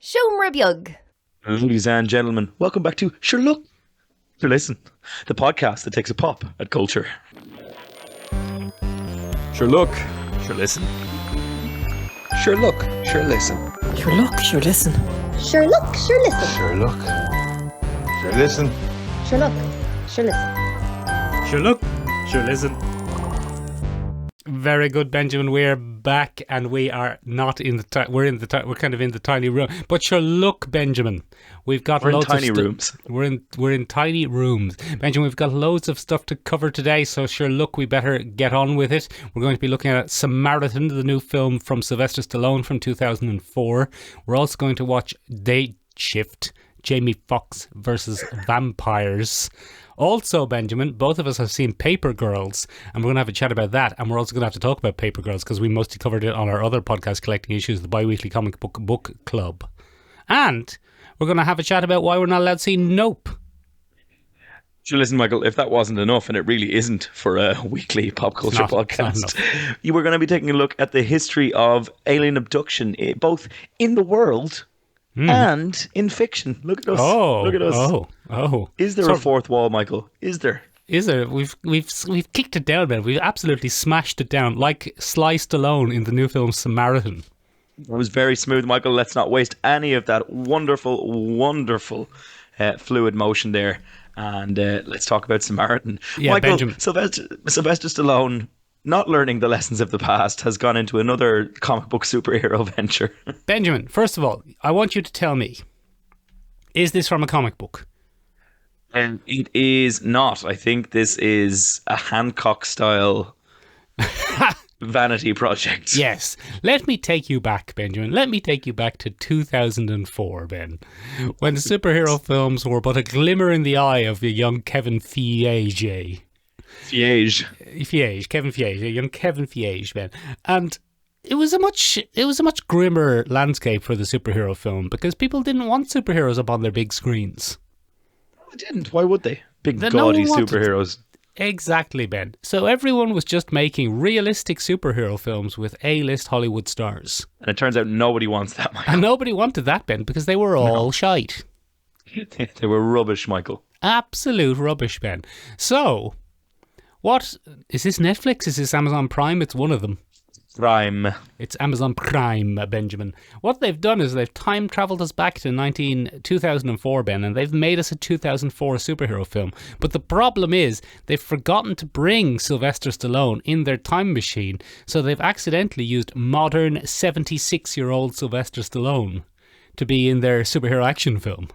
Siomra Beag. Ladies and gentlemen, welcome back to Sure Look, Sure Listen, the podcast that takes a pop at culture. Sure Look, Sure Listen. Sure look, sure listen. Sure look, sure listen. Sure look, sure listen. Sure look, sure listen. Sure look, sure listen. Sure look, sure listen. Very good, Benjamin. We're back, and we are not in the we're kind of in the tiny room. But sure look, Benjamin, we've got We're in loads tiny of rooms. We're in tiny rooms, Benjamin. We've got loads of stuff to cover today. So sure look, we better get on with it. We're going to be looking at Samaritan, the new film from Sylvester Stallone from 2004. We're also going to watch Day Shift, Jamie Foxx versus Vampires. Also, Benjamin, both of us have seen Paper Girls, and we're going to have a chat about that. And we're also going to have to talk about Paper Girls because we mostly covered it on our other podcast, Collecting Issues, the bi-weekly comic book club. And we're going to have a chat about why we're not allowed to see Nope. Sure, listen, Michael, if that wasn't enough, and it really isn't for a weekly pop culture podcast, you were going to be taking a look at the history of alien abduction, both in the world and in fiction. Look at us. Look at us. Oh. Is there a fourth wall, Michael? Is there? Is there? We've kicked it down, man. We've absolutely smashed it down, like Sly Stallone in the new film Samaritan. It was very smooth, Michael. Let's not waste any of that wonderful fluid motion there. And let's talk about Samaritan. Yeah, Michael, Benjamin. Sylvester Stallone, not learning the lessons of the past, has gone into another comic book superhero venture. Benjamin, first of all, I want you to tell me, is this from a comic book? And it is not. I think this is a Hancock-style vanity project. Yes. Let me take you back, Benjamin. Let me take you back to 2004, Ben, when the superhero films were but a glimmer in the eye of the young Kevin Feige. Kevin Feige, young Kevin Feige, Ben. And it was a much grimmer landscape for the superhero film because people didn't want superheroes up on their big screens. They didn't. Why would they? Big gaudy superheroes. Exactly, Ben. So everyone was just making realistic superhero films with A-list Hollywood stars. And it turns out nobody wants that, Michael. And nobody wanted that, Ben, because they were all shite. They were rubbish, Michael. Absolute rubbish, Ben. So, what is this? Netflix? Is this Amazon Prime? It's one of them. Prime. It's Amazon Prime, Benjamin. What they've done is they've time travelled us back to 2004, Ben, and they've made us a 2004 superhero film. But the problem is they've forgotten to bring Sylvester Stallone in their time machine, so they've accidentally used modern 76-year-old Sylvester Stallone to be in their superhero action film.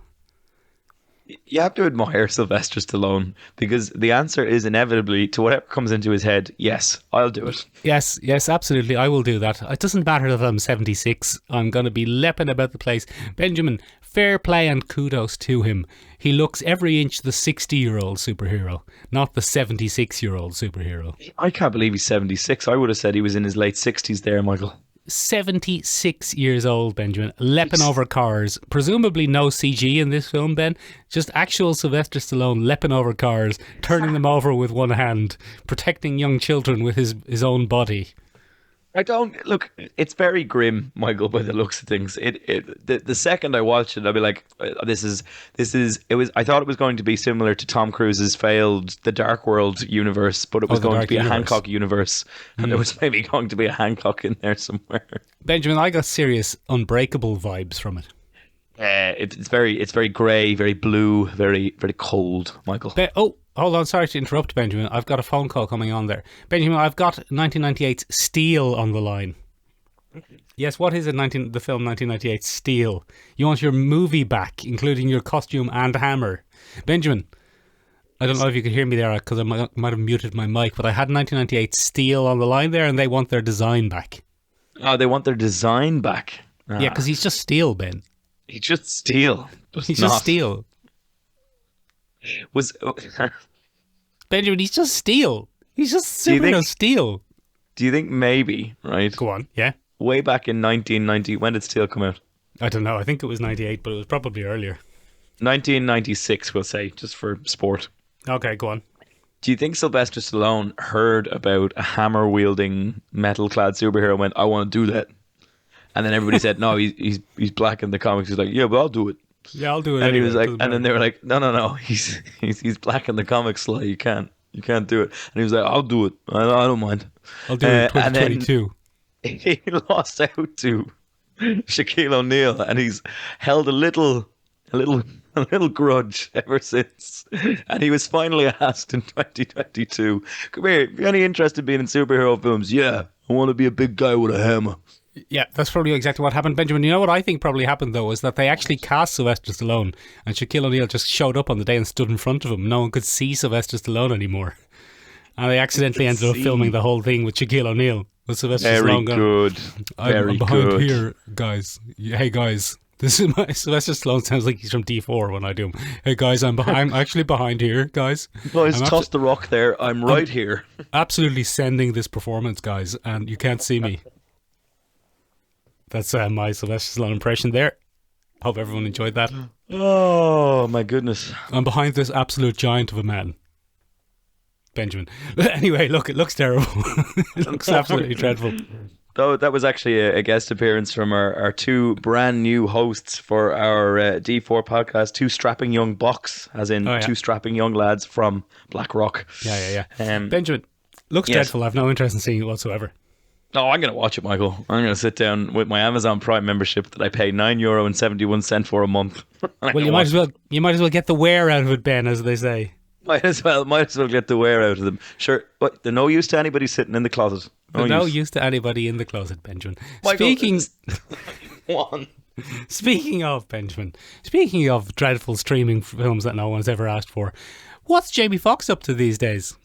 You have to admire Sylvester Stallone because the answer is inevitably to whatever comes into his head. Yes, I'll do it. Yes, absolutely. I will do that. It doesn't matter that I'm 76. I'm going to be leaping about the place. Benjamin, fair play and kudos to him. He looks every inch the 60-year-old superhero, not the 76-year-old superhero. I can't believe he's 76. I would have said he was in his late 60s there, Michael. 76 years old, Benjamin, leaping over cars. Presumably no CG in this film, Ben. Just actual Sylvester Stallone leaping over cars, turning them over with one hand, protecting young children with his own body. I don't look. It's very grim, Michael, by the looks of things. The second I watched it, I'd be like, this is. It was. I thought it was going to be similar to Tom Cruise's failed The Dark World universe, but it was going to be a Hancock universe, and there was maybe going to be a Hancock in there somewhere. Benjamin, I got serious Unbreakable vibes from it. It's very grey, very blue, very cold, Michael. Hold on, sorry to interrupt, Benjamin. I've got a phone call coming on there. Benjamin, I've got 1998's Steel on the line. Yes, what is it, the film 1998 Steel? You want your movie back, including your costume and hammer. Benjamin, I don't know if you could hear me there because I might have muted my mic, but I had 1998 Steel on the line there and they want their design back. Oh, they want their design back? Yeah, because he's just Steel, Ben. He's just Steel. Just Steel. Benjamin, he's just Steel. He's just superhero Steel. Do you think maybe, right? Go on, yeah. Way back in 1990, when did Steel come out? I don't know. I think it was 98, but it was probably earlier. 1996, we'll say, just for sport. Okay, go on. Do you think Sylvester Stallone heard about a hammer-wielding, metal-clad superhero and went, I want to do that? And then everybody said, no, he's black in the comics. He's like, yeah, but I'll do it. Yeah, I'll do it. And anyway. he was like, Doesn't and then matter. they were like, no, he's black in the comics, Sly. You can't do it. And he was like, I'll do it. I don't mind. I'll do it in And then 2022. he lost out to Shaquille O'Neal, and he's held a little grudge ever since. And he was finally asked in 2022, "Come here, you any interest in being in superhero films?" "Yeah, I want to be a big guy with a hammer." Yeah, that's probably exactly what happened. Benjamin, you know what I think probably happened though is that they actually cast Sylvester Stallone and Shaquille O'Neal just showed up on the day and stood in front of him. No one could see Sylvester Stallone anymore. And they accidentally ended up filming the whole thing with Shaquille O'Neal. With Sylvester Very Stallone going, good. I'm behind here, guys. Hey, guys. This is my Sylvester Stallone sounds like he's from D4 when I do him. Hey, guys, I'm actually behind here, guys. Guys, I'm toss the rock there. I'm right here. absolutely sending this performance, guys, and you can't see me. That's my Sylvester Stallone impression there. Hope everyone enjoyed that. Oh, my goodness. I'm behind this absolute giant of a man. Benjamin. Anyway, look, it looks terrible. It looks absolutely dreadful. Though that was actually a guest appearance from our two brand new hosts for our D4 podcast, two strapping young bucks, as in two strapping young lads from Blackrock. Yeah. Benjamin, looks dreadful. I've no interest in seeing it whatsoever. No, I'm going to watch it, Michael. I'm going to sit down with my Amazon Prime membership that I pay €9.71 for a month. Well, you might as well get the wear out of it, Ben, as they say. Might as well get the wear out of them. Sure, but they're no use to anybody sitting in the closet. No use to anybody in the closet, Benjamin. Michael, Speaking of Benjamin, speaking of dreadful streaming films that no one's ever asked for, what's Jamie Foxx up to these days?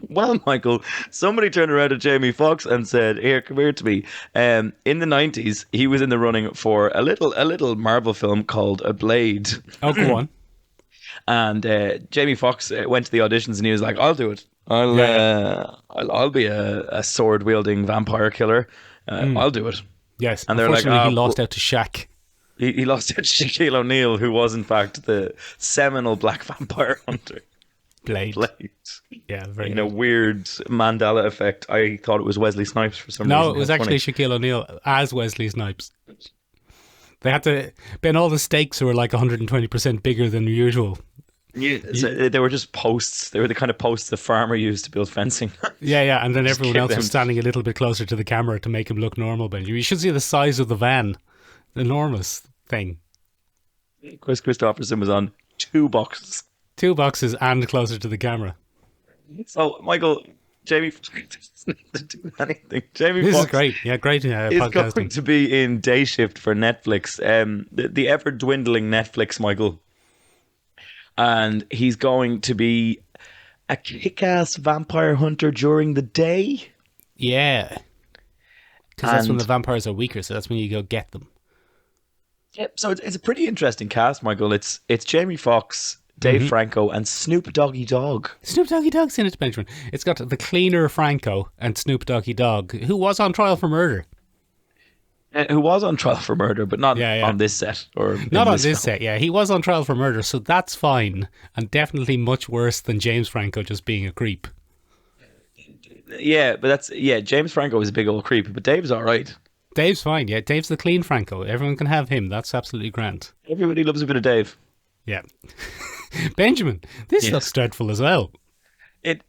Well, Michael, somebody turned around to Jamie Foxx and said, "Here, come here to me." In the 90s, he was in the running for a little Marvel film called A Blade. Oh, go on. And Jamie Foxx went to the auditions and he was like, "I'll do it. I'll be a sword wielding vampire killer. I'll do it." Yes, and they're like, he lost out to Shaq. He lost out to Shaquille O'Neal, who was in fact the seminal black vampire hunter. Blade. Yeah, very. In a weird Mandela effect, I thought it was Wesley Snipes for some reason. No, it was actually Shaquille O'Neal as Wesley Snipes. They had to bend all the stakes were like 120% bigger than usual. Yeah, so they were just posts. They were the kind of posts the farmer used to build fencing. Yeah, and then everyone else was standing a little bit closer to the camera to make him look normal. Benji, you should see the size of the van, the enormous thing. Chris Christopherson was on 2 boxes. 2 boxes and closer to the camera. So, Michael, Jamie doesn't have to do anything. Jamie This Foxx is great. Yeah, great is podcasting. going to be in Day Shift for Netflix. The ever dwindling Netflix, Michael. And he's going to be a kick-ass vampire hunter during the day. Yeah. Because that's when the vampires are weaker, so that's when you go get them. Yeah, so it's a pretty interesting cast, Michael. It's Jamie Foxx, Dave Franco, and Snoop Doggy Dogg. Snoop Doggy Dogg's in it, Benjamin. It's got the cleaner Franco and Snoop Doggy Dogg, who was on trial for murder. Who was on trial for murder, but not on this set. Or not on this set, yeah. He was on trial for murder, so that's fine. And definitely much worse than James Franco just being a creep. Yeah, but James Franco is a big old creep, but Dave's all right. Dave's fine, yeah. Dave's the clean Franco. Everyone can have him. That's absolutely grand. Everybody loves a bit of Dave. Yeah. Benjamin, this looks dreadful as well. It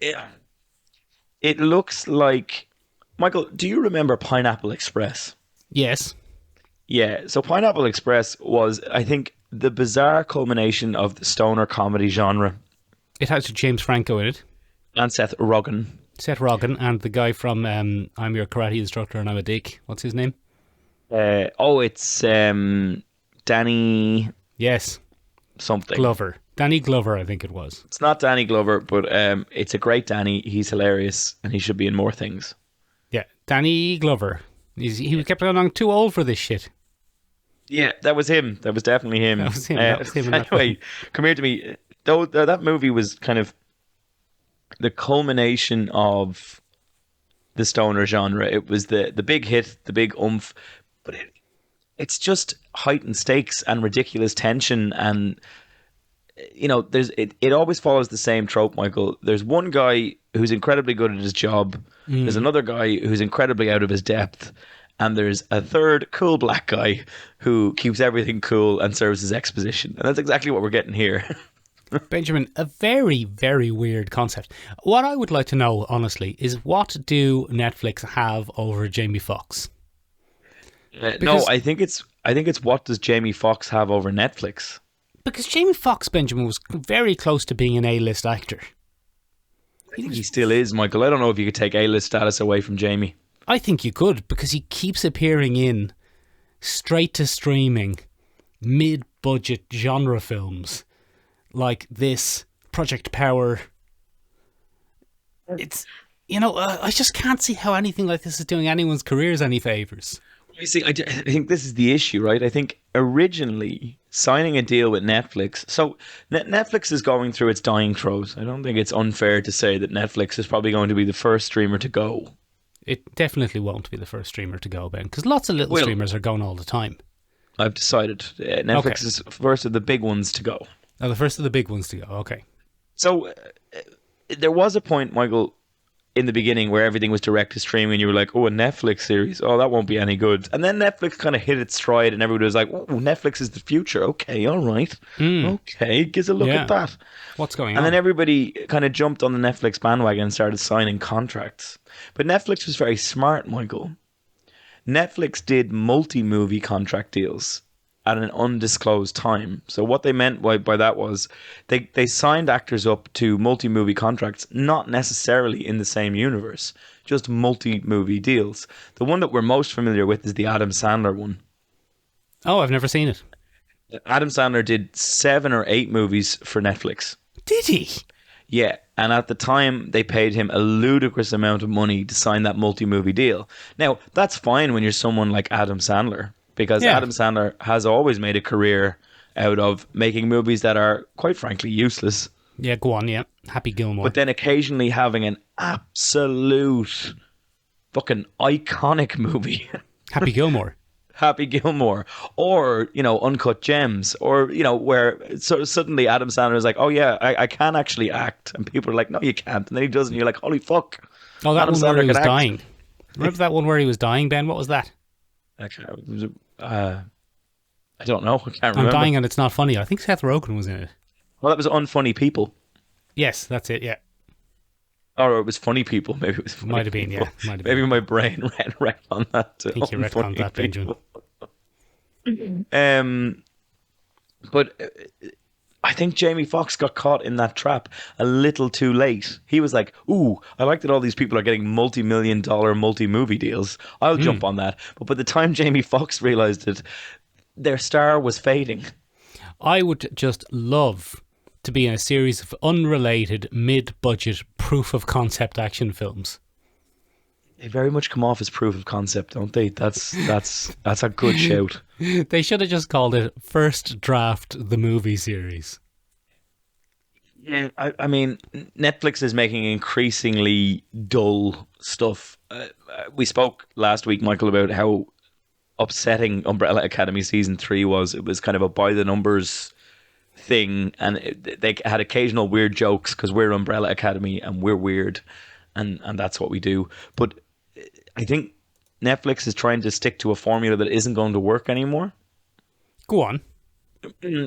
looks like... Michael, do you remember Pineapple Express? Yes. Yeah, so Pineapple Express was, I think, the bizarre culmination of the stoner comedy genre. It has James Franco in it. And Seth Rogen. Seth Rogen and the guy from I'm Your Karate Instructor and I'm a Dick. What's his name? It's Danny... Yes. Something. Glover. Danny Glover, I think it was. It's not Danny Glover, but it's a great Danny. He's hilarious and he should be in more things. Yeah, Danny Glover. He kept going on too old for this shit. Yeah, that was him. That was definitely him. That was him. Anyway, come here to me. Though that movie was kind of the culmination of the stoner genre. It was the big hit, the big oomph, but it's just heightened stakes and ridiculous tension, and you know, it always follows the same trope, Michael. There's one guy who's incredibly good at his job. There's another guy who's incredibly out of his depth, and there's a third cool black guy who keeps everything cool and serves as exposition. And that's exactly what we're getting here. Benjamin, a very, very weird concept. What I would like to know, honestly, is what do Netflix have over Jamie Foxx? No, I think it's what does Jamie Foxx have over Netflix? Because Jamie Foxx, Benjamin, was very close to being an A-list actor. I think he still is, Michael. I don't know if you could take A-list status away from Jamie. I think you could, because he keeps appearing in straight-to-streaming, mid-budget genre films like this, Project Power. It's, I just can't see how anything like this is doing anyone's careers any favours. You see, I think this is the issue, right? I think originally signing a deal with Netflix, so Netflix is going through its dying throes. I don't think it's unfair to say that Netflix is probably going to be the first streamer to go. It definitely won't be the first streamer to go, Ben, because lots of little streamers are going all the time. I've decided. Netflix is first of the big ones to go. Oh, the first of the big ones to go, okay. So there was a point, Michael, in the beginning where everything was direct to streaming and you were like, oh, a Netflix series, oh, that won't be any good. And then Netflix kind of hit its stride and everybody was like, oh, Netflix is the future. Okay, all right. Okay, gives a look at that. What's going on? And then everybody kind of jumped on the Netflix bandwagon and started signing contracts. But Netflix was very smart, Michael. Netflix did multi-movie contract deals at an undisclosed time. So what they meant by that was they signed actors up to multi-movie contracts, not necessarily in the same universe, just multi-movie deals. The one that we're most familiar with is the Adam Sandler one. Oh, I've never seen it. Adam Sandler did 7 or 8 movies for Netflix. Did he? Yeah, and at the time they paid him a ludicrous amount of money to sign that multi-movie deal. Now, that's fine when you're someone like Adam Sandler, because Adam Sandler has always made a career out of making movies that are, quite frankly, useless. Yeah, go on, yeah. Happy Gilmore. But then occasionally having an absolute fucking iconic movie. Happy Gilmore. Happy Gilmore. Or, Uncut Gems. Or, where suddenly Adam Sandler is like, oh yeah, I can actually act. And people are like, no, you can't. And then he does, and you're like, holy fuck. Oh, that Adam one where Sandler he was can act. dying. Remember that one where he was dying, Ben? What was that? Actually, I don't know. I can't I'm remember. dying and it's not funny. I think Seth Rogen was in it. Well, that was Unfunny People. Yes, that's it, yeah. Or it was Funny People. Maybe it was Funny Might have been, People. yeah. Might have Maybe been. my brain ran on that. I think you retconned that, Benjamin. But I think Jamie Foxx got caught in that trap a little too late. He was like, ooh, I like that all these people are getting multi-million-dollar multi-movie deals. I'll jump on that. But by the time Jamie Foxx realised it, their star was fading. I would just love to be in a series of unrelated, mid-budget, proof-of-concept action films. They very much come off as proof of concept, don't they? That's a good shout. They should have just called it First Draft, the movie series. Yeah, I mean, Netflix is making increasingly dull stuff. We spoke last week, Michael, about how upsetting Umbrella Academy Season 3 was. It was kind of a by-the-numbers thing, and they had occasional weird jokes because we're Umbrella Academy and we're weird, and that's what we do. But I think Netflix is trying to stick to a formula that isn't going to work anymore. Go on.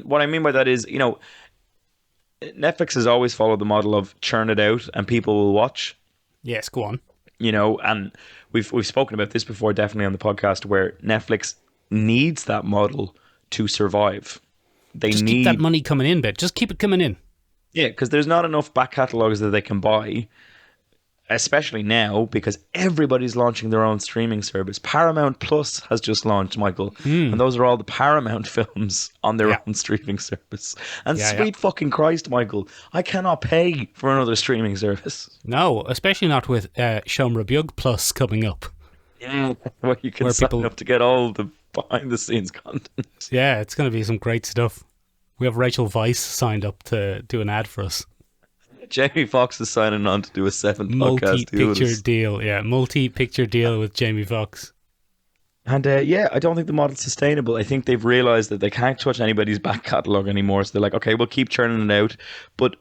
What I mean by that is, Netflix has always followed the model of churn it out and people will watch. Yes, go on. And we've spoken about this before, definitely on the podcast, where Netflix needs that model to survive. They Just need keep that money coming in, Ben. Just keep it coming in. Yeah, because there's not enough back catalogs that they can buy, especially now, because everybody's launching their own streaming service. Paramount Plus has just launched, Michael, and those are all the Paramount films on their own streaming service. And sweet fucking Christ, Michael, I cannot pay for another streaming service. No, especially not with Shomra Bug Plus coming up. Yeah, where you can Where sign people- up to get all the behind-the-scenes content. Yeah, it's going to be some great stuff. We have Rachel Weisz signed up to do an ad for us. Jamie Foxx is signing on to do a 7th podcast deal with Multi-picture us. deal, yeah. Multi-picture deal with Jamie Foxx. And I don't think the model's sustainable. I think they've realised that they can't touch anybody's back catalogue anymore. So they're like, okay, we'll keep churning it out. But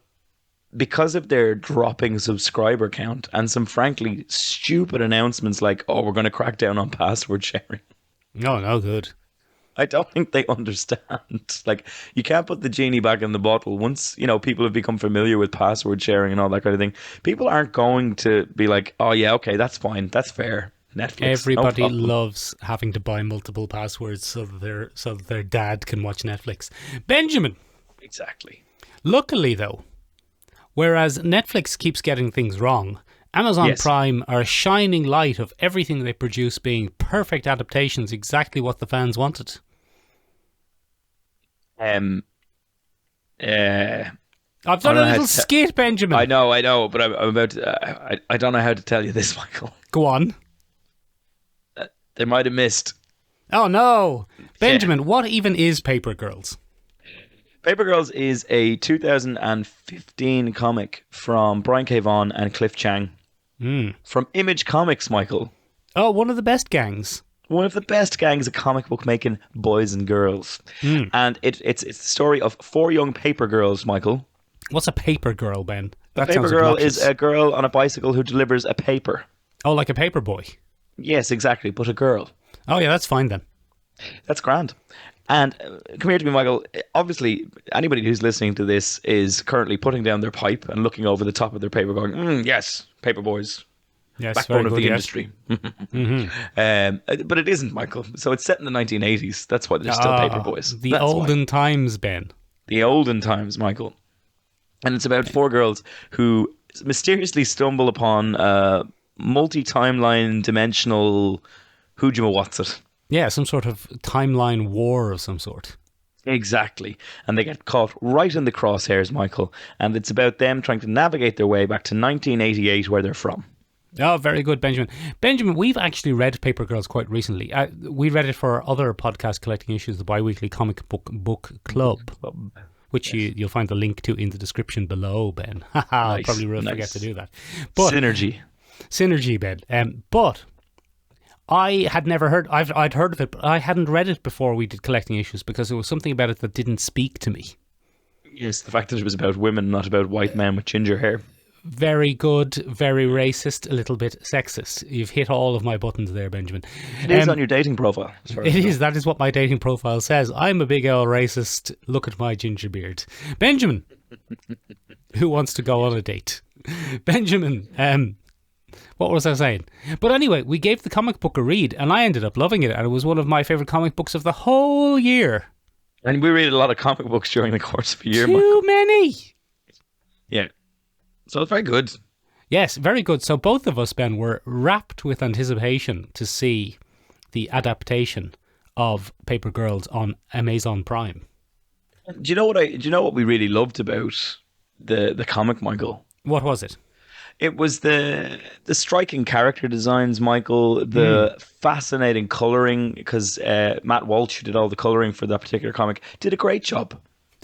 because of their dropping subscriber count and some frankly stupid announcements like, oh, we're going to crack down on password sharing. No good. I don't think they understand. Like, you can't put the genie back in the bottle. Once, people have become familiar with password sharing and all that kind of thing, people aren't going to be like, oh, yeah, okay, that's fine. That's fair. Netflix. Everybody no problem. loves having to buy multiple passwords so that their dad can watch Netflix. Benjamin. Exactly. Luckily, though, whereas Netflix keeps getting things wrong, Amazon Yes. Prime are a shining light of everything they produce being perfect adaptations, exactly what the fans wanted. Uh, I've done a little skit, Benjamin. I know, but I'm about to, I don't know how to tell you this, Michael. Go on. They might have missed. Oh, no. Benjamin, what even is Paper Girls? Paper Girls is a 2015 comic from Brian K. Vaughan and Cliff Chang. From Image Comics, Michael. Oh, one of the best gangs. One of the best gangs of comic book making boys and girls. And it's the story of 4 young paper girls, Michael. What's a paper girl, Ben? A paper girl is a girl on a bicycle who delivers a paper. Oh, like a paper boy. Yes, exactly, but a girl. Oh, yeah, that's fine then. That's grand. And come here to me, Michael. Obviously, anybody who's listening to this is currently putting down their pipe and looking over the top of their paper going, yes, paper boys. Yes, Backbone very of good, the yes. industry. But it isn't, Michael. So it's set in the 1980s. That's why they're still paper boys. The That's olden why. times, Ben. The olden times, Michael. And it's about 4 girls who mysteriously stumble upon a multi-timeline dimensional what's-it. Yeah, some sort of timeline war of some sort. Exactly. And they get caught right in the crosshairs, Michael. And it's about them trying to navigate their way back to 1988, where they're from. Oh, very good, Benjamin. Benjamin, we've actually read Paper Girls quite recently. We read it for our other podcast, Collecting Issues, the bi-weekly comic book club, which you'll find the link to in the description below, Ben. I'll probably forget to do that. But, Synergy, Ben. But I had never heard, I'd heard of it, but I hadn't read it before we did Collecting Issues because there was something about it that didn't speak to me. Yes, the fact that it was about women, not about white men with ginger hair. Very good, very racist, a little bit sexist. You've hit all of my buttons there, Benjamin. It is on your dating profile. It is. That is what my dating profile says. I'm a big L racist. Look at my ginger beard. Benjamin, who wants to go on a date? Benjamin, what was I saying? But anyway, we gave the comic book a read and I ended up loving it. And it was one of my favourite comic books of the whole year. And we read a lot of comic books during the course of a year. Too many. Yeah. So it's very good. Yes, very good. So both of us, Ben, were rapt with anticipation to see the adaptation of Paper Girls on Amazon Prime. Do you know what we really loved about the comic, Michael? What was it? It was the striking character designs, Michael, the fascinating colouring, because Matt Walsh, who did all the colouring for that particular comic, did a great job.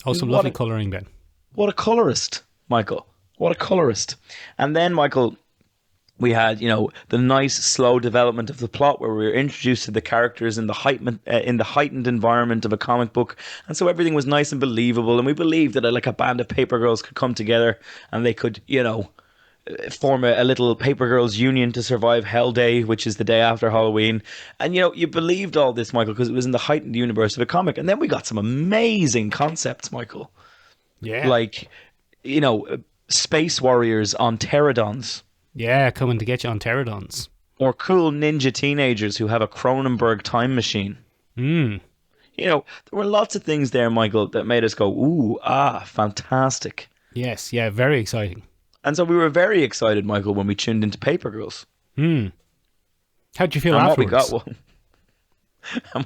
Oh, some lovely colouring, Ben. What a colourist, Michael. What a colourist. And then, Michael, we had, the nice, slow development of the plot where we were introduced to the characters in the heightened environment of a comic book. And so everything was nice and believable. And we believed that a band of paper girls could come together and they could, form a little Paper Girls union to survive Hell Day, which is the day after Halloween. And, you believed all this, Michael, because it was in the heightened universe of a comic. And then we got some amazing concepts, Michael. Yeah. Like, space warriors on pterodons. Yeah, coming to get you on pterodons. Or cool ninja teenagers who have a Cronenberg time machine. There were lots of things there, Michael, that made us go, ooh, fantastic. Yes, yeah, very exciting. And so we were very excited, Michael, when we tuned into Paper Girls. How'd you feel afterwards?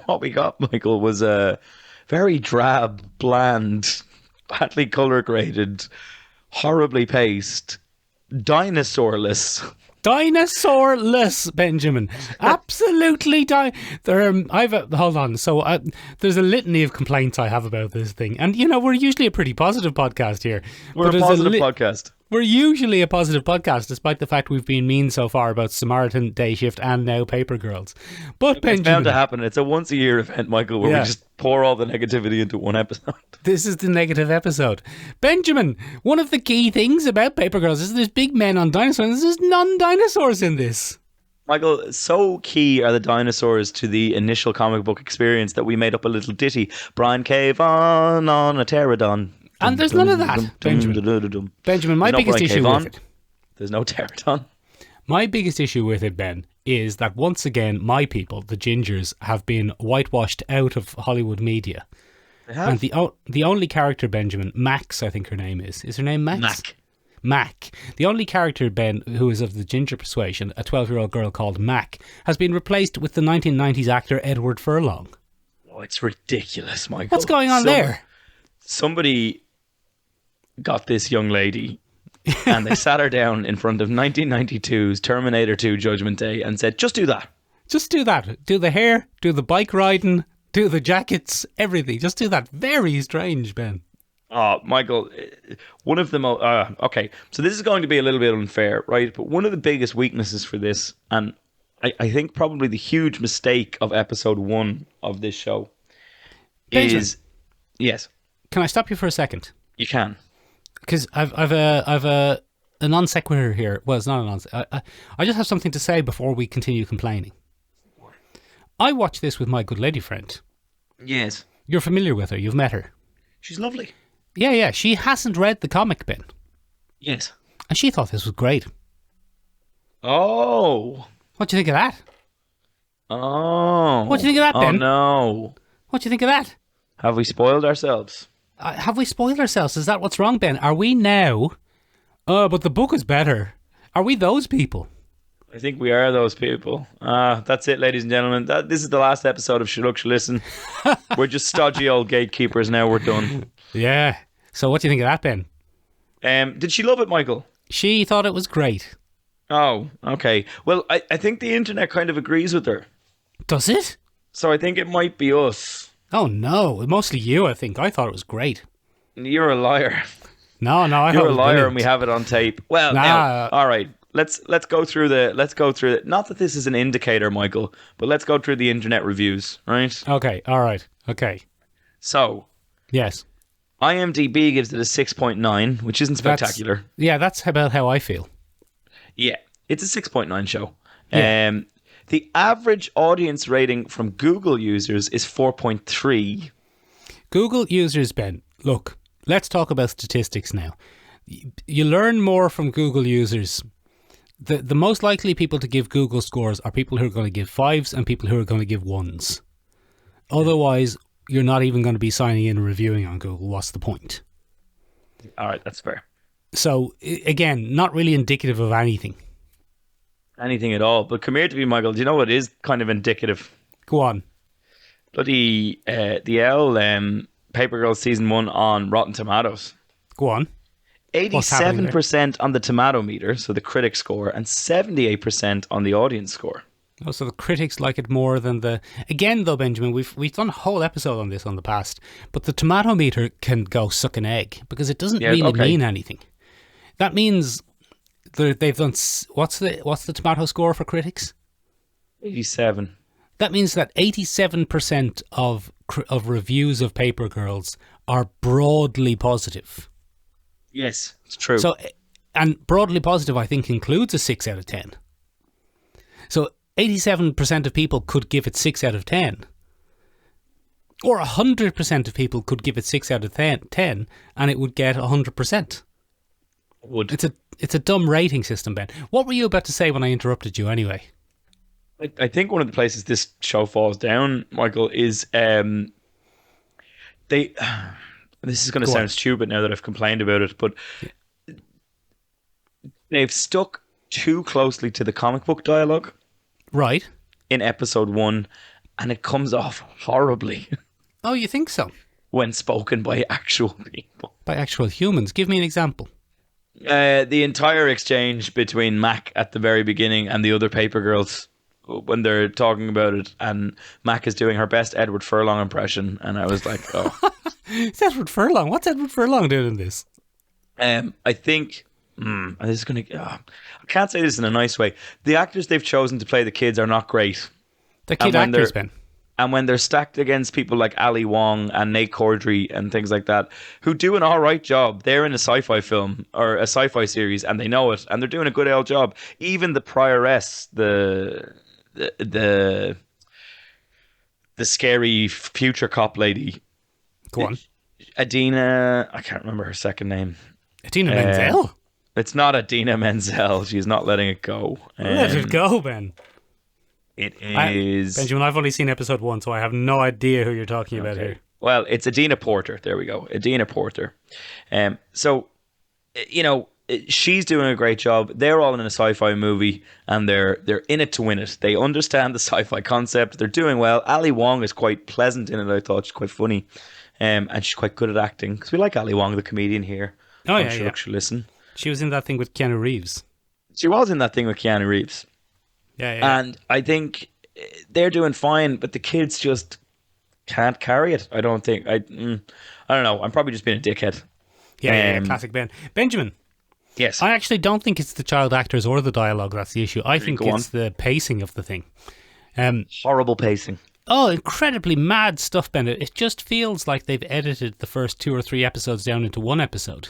What we got, Michael, was a very drab, bland, badly colour graded, horribly paced, dinosaurless, Benjamin. Absolutely hold on. So there's a litany of complaints I have about this thing. And, we're usually a pretty positive podcast here. We're a positive podcast. We're usually a positive podcast, despite the fact we've been mean so far about Samaritan, Day Shift, and now Paper Girls. But It's Benjamin, bound to happen. It's a once-a-year event, Michael, where Yeah. we just pour all the negativity into one episode. this is the negative episode. Benjamin, one of the key things about Paper Girls is there's big men on dinosaurs, and there's non-dinosaurs in this. Michael, so key are the dinosaurs to the initial comic book experience that we made up a little ditty. Brian Cave on a pterodon. And there's none of that, Benjamin. Benjamin, my There's no biggest Brian issue Cave with on. it. There's no pterodon. My biggest issue with it, Ben, is that once again, my people, the Gingers, have been whitewashed out of Hollywood media. They have. And the only character, Benjamin, Max, I think her name is her name Max? Mac. Mac. The only character, Ben, who is of the Ginger persuasion, a 12-year-old girl called Mac, has been replaced with the 1990s actor Edward Furlong. Oh, it's ridiculous, Michael. What's going on there? Somebody got this young lady and they sat her down in front of 1992's Terminator 2 Judgment Day and said, just do that. Just do that. Do the hair, do the bike riding, do the jackets, everything. Just do that. Very strange, Ben. Oh, Michael, one of the most... okay, so this is going to be a little bit unfair, right? But one of the biggest weaknesses for this, and I think probably the huge mistake of episode 1 of this show Benjamin. is... Yes, Can I stop you for a second? you can. Because I've a non sequitur here. Well, it's not a non sequitur. I just have something to say before we continue complaining. I watched this with my good lady friend. Yes. You're familiar with her. You've met her. She's lovely. Yeah. She hasn't read the comic, Ben. Yes. And she thought this was great. Oh. What do you think of that? Oh. What do you think of that, Ben? Oh, no. What do you think of that? Have we spoiled ourselves? Have we spoiled ourselves? Is that what's wrong, Ben? Are we now... Oh, but the book is better. Are we those people? I think we are those people. That's it, ladies and gentlemen. This is the last episode of Shut Up, Shall Listen. We're just stodgy old gatekeepers now. We're done. Yeah. So what do you think of that, Ben? Did she love it, Michael? She thought it was great. Oh, okay. Well, I think the internet kind of agrees with her. Does it? So I think it might be us. Oh, no. Mostly you, I think. I thought it was great. You're a liar. No, I thought You're it a was liar, brilliant. and we have it on tape. Well, Nah. now, all right. Let's go through the. Not that this is an indicator, Michael, but let's go through the internet reviews, right? Okay, all right. Okay. So, Yes. IMDb gives it a 6.9, which isn't spectacular. That's about how I feel. Yeah, it's a 6.9 show. Yeah. The average audience rating from Google users is 4.3. Google users, Ben, look, let's talk about statistics now. You learn more from Google users. The most likely people to give Google scores are people who are going to give 5s and people who are going to give 1s. Otherwise, you're not even going to be signing in and reviewing on Google. What's the point? All right, that's fair. So, again, not really indicative of anything. Anything at all. But come here to me, Michael. Do you know what is kind of indicative? Go on. Bloody the L Paper Girls season 1 on Rotten Tomatoes. Go on. What's happening there? 87% on the tomato meter, so the critic score, and 78% on the audience score. Oh, so the critics like it more than the... Again, though, Benjamin, we've done a whole episode on this on the past, but the tomato meter can go suck an egg because it doesn't really mean anything. That means they've done... What's the tomato score for critics? 87. That means that 87% of reviews of Paper Girls are broadly positive. Yes, it's true. So, and broadly positive, I think, includes a 6 out of 10. So 87% of people could give it 6 out of 10. Or 100% of people could give it 6 out of 10 and it would get 100%. Would. It's a dumb rating system, Ben. What were you about to say when I interrupted you anyway? I think one of the places this show falls down, Michael, is they... This is going to sound stupid now that I've complained about it, but they've stuck too closely to the comic book dialogue. Right. In episode 1, and it comes off horribly. Oh, you think so? When spoken by actual people. By actual humans. Give me an example. The entire exchange between Mac at the very beginning and the other Paper Girls when they're talking about it, and Mac is doing her best Edward Furlong impression, and I was like, oh. It's Edward Furlong. What's Edward Furlong doing in this? I think this is going to. I can't say this in a nice way. The actors they've chosen to play the kids are not great. The kid when actors, they're- Ben. And when they're stacked against people like Ali Wong and Nate Cordry and things like that, who do an all right job, they're in a sci-fi film or a sci-fi series, and they know it, and they're doing a good old job. Even the prioress, the scary future cop lady, Go on. Adina. I can't remember her second name. Adina Menzel? It's not Adina Menzel. She's not letting it go. Let it go, Ben. It is Benjamin, I've only seen episode 1, so I have no idea who you're talking about here. Well, it's Adina Porter. There we go. Adina Porter. So, she's doing a great job. They're all in a sci-fi movie, and they're in it to win it. They understand the sci-fi concept. They're doing well. Ali Wong is quite pleasant in it, I thought. She's quite funny. And she's quite good at acting. Because we like Ali Wong, the comedian here. Oh, I'm yeah, sure yeah. she'll listen. She was in that thing with Keanu Reeves. She was in that thing with Keanu Reeves. Yeah. And I think they're doing fine, but the kids just can't carry it. I don't think. I don't know. I'm probably just being a dickhead. Yeah, classic Ben. Benjamin, Yes. I actually don't think it's the child actors or the dialogue that's the issue. I think go it's the pacing of the thing. Horrible pacing. Oh, incredibly mad stuff, Ben. It just feels like they've edited the first 2 or 3 episodes down into one episode.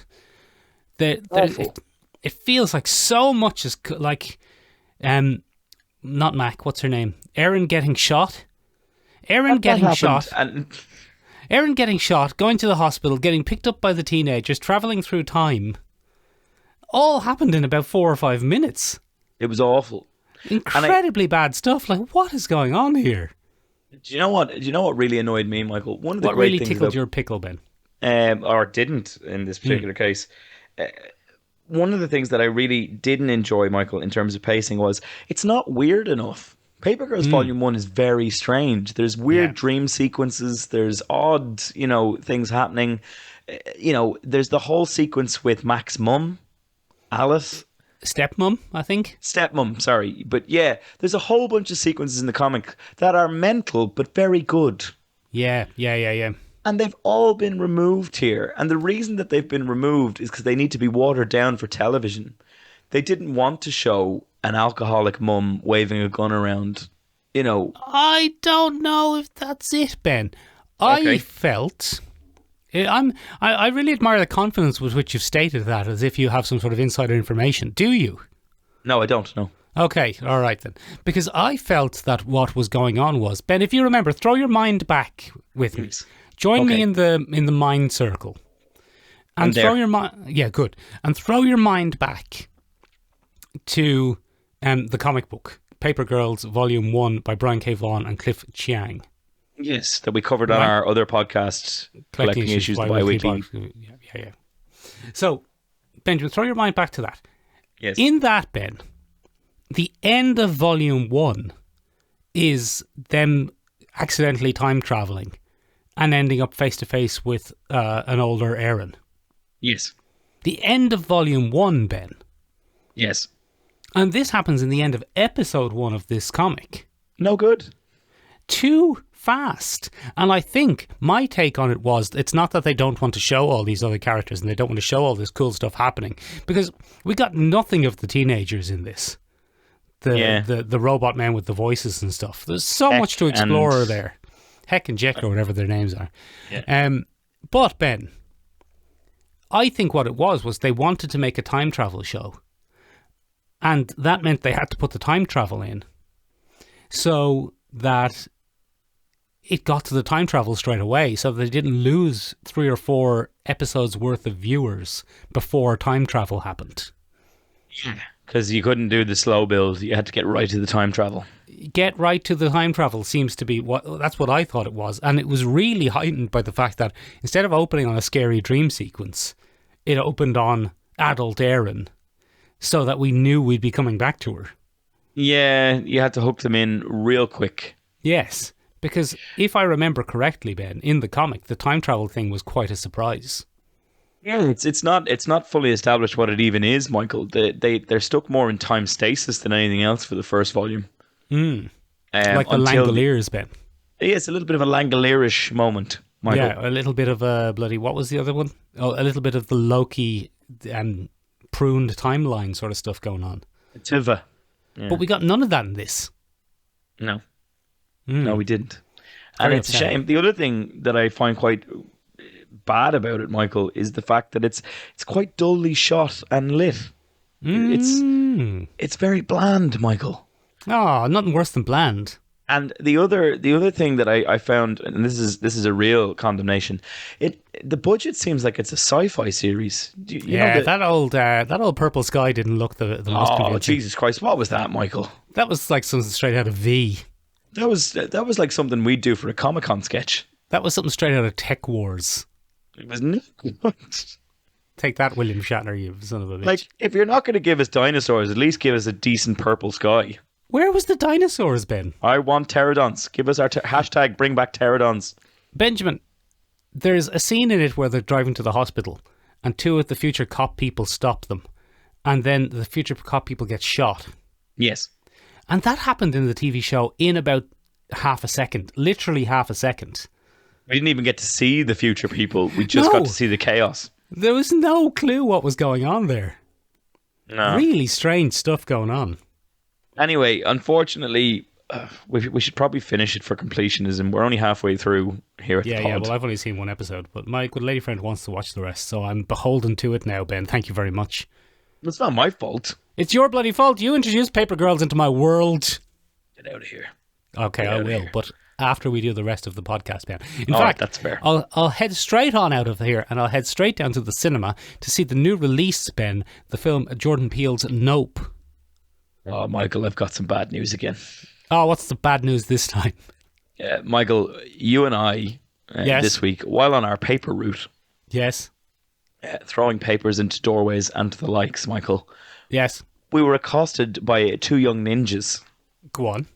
Awful. It feels like so much is not Mac, what's her name? Erin getting shot. Erin getting shot, going to the hospital, getting picked up by the teenagers, travelling through time. All happened in about 4 or 5 minutes. It was awful. Incredibly bad stuff. Like, what is going on here? Do you know what? really annoyed me, Michael? One of the What great really things tickled about, your pickle, Ben? or didn't in this particular case. One of the things that I really didn't enjoy, Michael, in terms of pacing was it's not weird enough. Paper Girls Volume 1 is very strange. There's weird dream sequences. There's odd, things happening. There's the whole sequence with Mac's mum, Alice. Stepmom, I think. Stepmom, sorry. But yeah, there's a whole bunch of sequences in the comic that are mental but very good. Yeah. And they've all been removed here. And the reason that they've been removed is because they need to be watered down for television. They didn't want to show an alcoholic mum waving a gun around, I don't know if that's it, Ben. Okay. I felt... I really admire the confidence with which you've stated that, as if you have some sort of insider information. Do you? No, I don't know. Okay, all right then. Because I felt that what was going on was, Ben, if you remember, throw your mind back with me. Join me in the mind circle. And throw your mind... Yeah, good. And throw your mind back to the comic book, Paper Girls Volume 1 by Brian K. Vaughan and Cliff Chiang. Yes, that we covered on our other podcast, Collecting Issues, the Bi-Weekly. Yeah. So, Benjamin, throw your mind back to that. Yes. In that, Ben, the end of Volume 1 is them accidentally time travelling and ending up face-to-face with an older Erin. Yes. The end of Volume 1, Ben. Yes. And this happens in the end of Episode 1 of this comic. No good. Too fast. And I think my take on it was, it's not that they don't want to show all these other characters and they don't want to show all this cool stuff happening, because we got nothing of the teenagers in this. The robot men with the voices and stuff. There's so much to explore there. Heck and Jeck or whatever their names are. Yeah. But Ben, I think what it was they wanted to make a time travel show. And that meant they had to put the time travel in so that it got to the time travel straight away, so they didn't lose 3 or 4 episodes worth of viewers before time travel happened. Yeah. Because you couldn't do the slow build. You had to get right to the time travel. Get right to the time travel seems to be that's what I thought it was. And it was really heightened by the fact that instead of opening on a scary dream sequence, it opened on adult Erin, so that we knew we'd be coming back to her. Yeah, you had to hook them in real quick. Yes, because if I remember correctly, Ben, in the comic, the time travel thing was quite a surprise. Yeah, it's not fully established what it even is, Michael. They're stuck more in time stasis than anything else for the first volume. Like the Langoliers, Ben. Yeah, it's a little bit of a Langolierish moment, Michael. Yeah, a little bit of a bloody... What was the other one? Oh, a little bit of the Loki pruned timeline sort of stuff going on. Tiva. Yeah. But we got none of that in this. No. No, we didn't. And Very it's a upsetting. shame. The other thing that I find quite bad about it, Michael, is the fact that it's quite dully shot and lit. It's very bland, Michael. Oh, nothing worse than bland. And the other thing that I found, and this is a real condemnation, the budget seems like it's a sci-fi series. You know That old purple sky didn't look the most oh, convincing. Jesus Christ, what was that, Michael? That was like something straight out of V. That was like something we'd do for a Comic-Con sketch. That was something straight out of Tech Wars. It was not Take that, William Shatner, you son of a bitch. like, if you're not going to give us dinosaurs, at least give us a decent purple sky. Where was the dinosaurs, Ben? I want pterodons. Give us our hashtag bring back pterodons. Benjamin, there's a scene in it where they're driving to the hospital and two of the future cop people stop them. And then the future cop people get shot. Yes. And that happened in the TV show in about half a second. Literally half a second. We didn't even get to see the future people. We just got No. to see the chaos. There was no clue what was going on there. No. Really strange stuff going on. Anyway, unfortunately, we should probably finish it for completionism. We're only halfway through here at the pod. Yeah, well, I've only seen one episode, but my good lady friend wants to watch the rest, so I'm beholden to it now, Ben. Thank you very much. It's not my fault. It's your bloody fault. You introduced Paper Girls into my world. Get out of here. Okay, Get I out of will, here. but after we do the rest of the podcast, Ben. In All fact, right, that's fair. I'll head straight on out of here, and I'll head straight down to the cinema to see the new release, Ben, the film Jordan Peele's Nope. Oh, Michael, I've got some bad news again. Oh, what's the bad news this time? Michael, you and I, Yes. this week, while on our paper route, Yes. throwing papers into doorways and the likes, Michael, Yes. we were accosted by two young ninjas, Go on.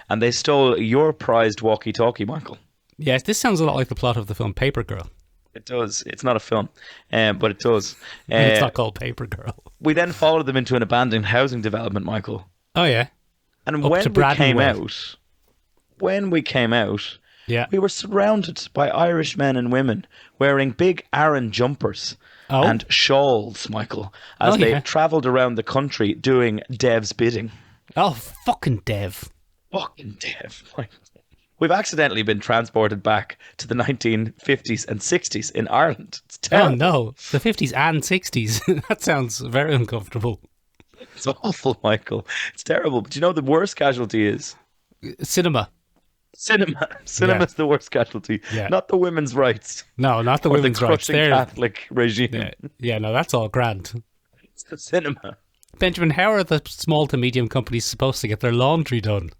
and they stole your prized walkie-talkie, Michael. Yes, this sounds a lot like the plot of the film Paper Girl. It does. It's not a film, but it does. It's not called Paper Girl. We then followed them into an abandoned housing development, Michael. Oh, yeah. And Up when to we Braddon came Way. out, Yeah. we were surrounded by Irish men and women wearing big Aran jumpers Oh. and shawls, Michael, as Oh, they yeah. travelled around the country doing Dev's bidding. Oh, fucking Dev. Fucking Dev. We've accidentally been transported back to the 1950s and 60s in Ireland. It's Oh, terrible. no. The 50s and 60s. That sounds very uncomfortable. It's awful, Michael. It's terrible. But you know the worst casualty is? Cinema. Cinema. Cinema's the worst casualty. Yeah. Not the women's rights. No, not the Or the women's rights. crushing There. Catholic regime. Yeah, no, that's all grand. It's the cinema. Benjamin, how are the small to medium companies supposed to get their laundry done?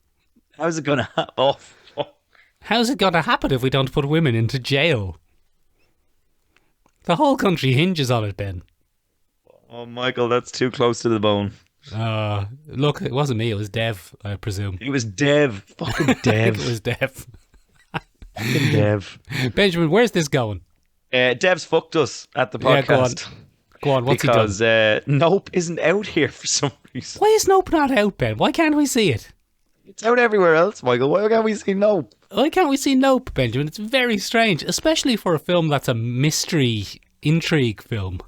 How's it going to happen? Oh, fuck. How's it going to happen if we don't put women into jail? The whole country hinges on it, Ben. Oh, Michael, that's too close to the bone. Look, it wasn't me, it was Dev, I presume. It was Dev. Fucking It Dev. was Dev. Fucking Dev. Benjamin, where's this going? Dev's fucked us at the Yeah, go on. podcast. Go on, what's he done? Because Nope isn't out here for some reason. Why is Nope not out, Ben? Why can't we see it? It's out everywhere else, Michael. Why can't we see Nope? Why can't we see Nope, Benjamin? It's very strange, especially for a film that's a mystery intrigue film.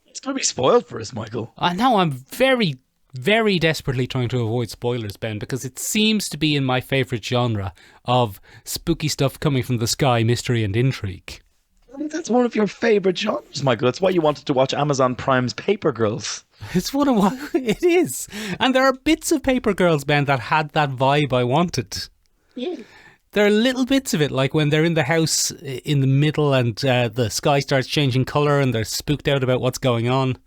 It's going to be spoiled for us, Michael. I know I'm very, very desperately trying to avoid spoilers, Ben, because it seems to be in my favourite genre of spooky stuff coming from the sky, mystery and intrigue. I think that's one of your favourite genres, Michael. That's why you wanted to watch Amazon Prime's Paper Girls. It's one of what it is. And there are bits of Paper Girls, Ben, that had that vibe I wanted. Yeah. There are little bits of it, like when they're in the house in the middle and the sky starts changing colour and they're spooked out about what's going on.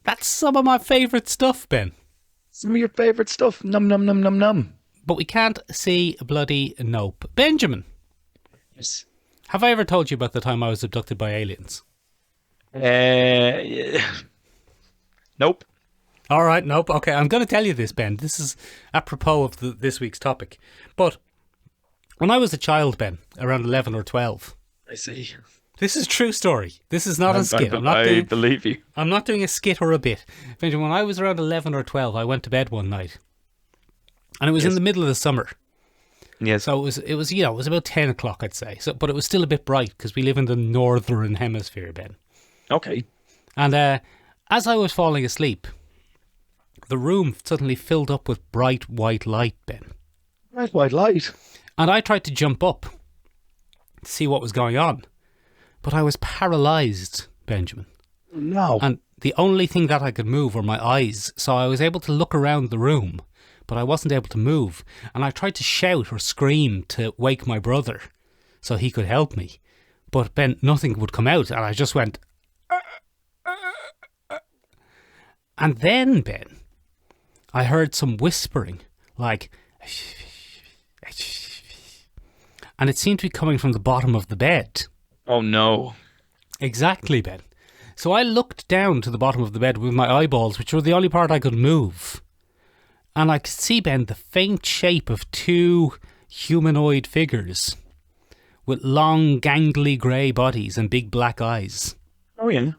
That's some of my favourite stuff, Ben. Some of your favourite stuff. Num num num num num. But we can't see bloody Nope. Benjamin, Yes. have I ever told you about the time I was abducted by aliens? Nope. All right, nope. Okay, I'm going to tell you this, Ben. This is apropos of this week's topic. But when I was a child, Ben, around 11 or 12, I see. this is a true story. This is not a skit. I believe you. I'm not doing a skit or a bit. Benjamin, when I was around 11 or 12, I went to bed one night. And it was in the middle of the summer. Yes. So it was about 10 o'clock, I'd say. So, but it was still a bit bright because we live in the northern hemisphere, Ben. Okay. And As I was falling asleep, the room suddenly filled up with bright white light, Ben. Bright white light. And I tried to jump up to see what was going on. But I was paralysed, Benjamin. No. And the only thing that I could move were my eyes. So I was able to look around the room, but I wasn't able to move. And I tried to shout or scream to wake my brother so he could help me. But Ben, nothing would come out. And I just went... And then, Ben, I heard some whispering, like... And it seemed to be coming from the bottom of the bed. Oh, no. Exactly, Ben. So I looked down to the bottom of the bed with my eyeballs, which were the only part I could move. And I could see, Ben, the faint shape of two humanoid figures with long, gangly grey bodies and big black eyes. Oh, yeah.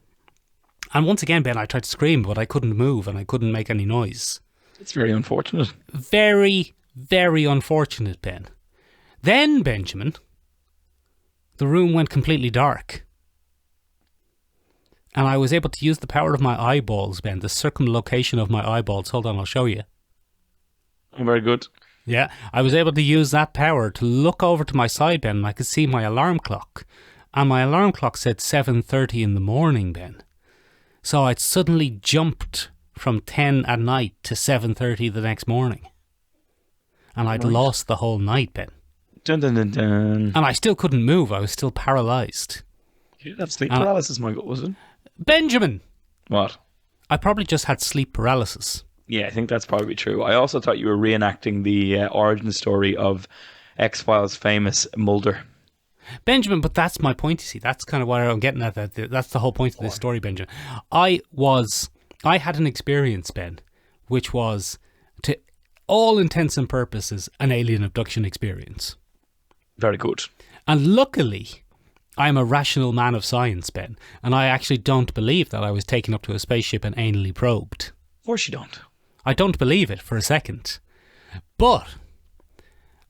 And once again, Ben, I tried to scream, but I couldn't move and I couldn't make any noise. It's very unfortunate. Very, very unfortunate, Ben. Then, Benjamin, the room went completely dark. And I was able to use the power of my eyeballs, Ben, the circumlocation of my eyeballs. Hold on, I'll show you. Oh, very good. Yeah, I was able to use that power to look over to my side, Ben, and I could see my alarm clock. And my alarm clock said 7:30 in the morning, Ben. So I'd suddenly jumped from 10 at night to 7:30 the next morning. And I'd lost the whole night, Ben. Dun, dun, dun, dun. And I still couldn't move. I was still paralysed. You did have sleep paralysis, Michael, was it? Benjamin! What? I probably just had sleep paralysis. Yeah, I think that's probably true. I also thought you were reenacting the origin story of X-Files famous Mulder. Benjamin, but that's my point, you see. That's kind of what I'm getting at. That's the whole point of this story, Benjamin. I had an experience, Ben, which was, to all intents and purposes, an alien abduction experience. Very good. And luckily, I'm a rational man of science, Ben, and I actually don't believe that I was taken up to a spaceship and anally probed. Of course you don't. I don't believe it for a second. But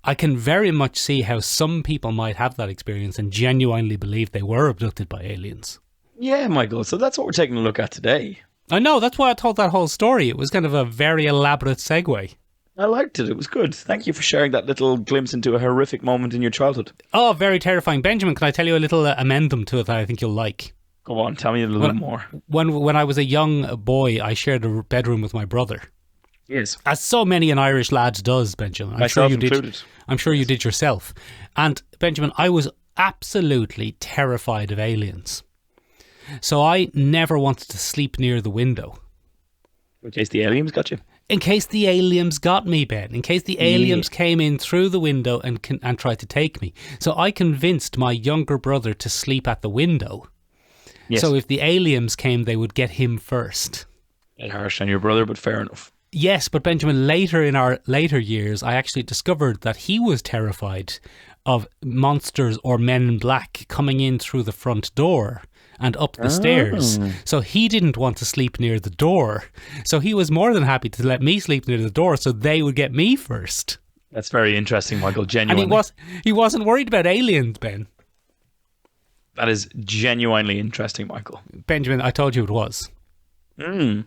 I can very much see how some people might have that experience and genuinely believe they were abducted by aliens. Yeah, Michael, so that's what we're taking a look at today. I know, that's why I told that whole story. It was kind of a very elaborate segue. I liked it. It was good. Thank you for sharing that little glimpse into a horrific moment in your childhood. Oh, very terrifying. Benjamin, can I tell you a little amendum to it that I think you'll like? Go on, tell me a little bit more. When I was a young boy, I shared a bedroom with my brother. Yes. As so many an Irish lad does, Benjamin. Myself included. I'm sure you did yourself. And Benjamin, I was absolutely terrified of aliens. So I never wanted to sleep near the window. In case the aliens got you. In case the aliens got me, Ben. In case the aliens came in through the window and tried to take me. So I convinced my younger brother to sleep at the window. Yes. So if the aliens came, they would get him first. Bit harsh on your brother, but fair enough. Yes, but Benjamin, later in our later years, I actually discovered that he was terrified of monsters or men in black coming in through the front door and up the stairs. So he didn't want to sleep near the door. So he was more than happy to let me sleep near the door so they would get me first. That's very interesting, Michael, genuinely. And he wasn't worried about aliens, Ben. That is genuinely interesting, Michael. Benjamin, I told you it was. Mm-hmm.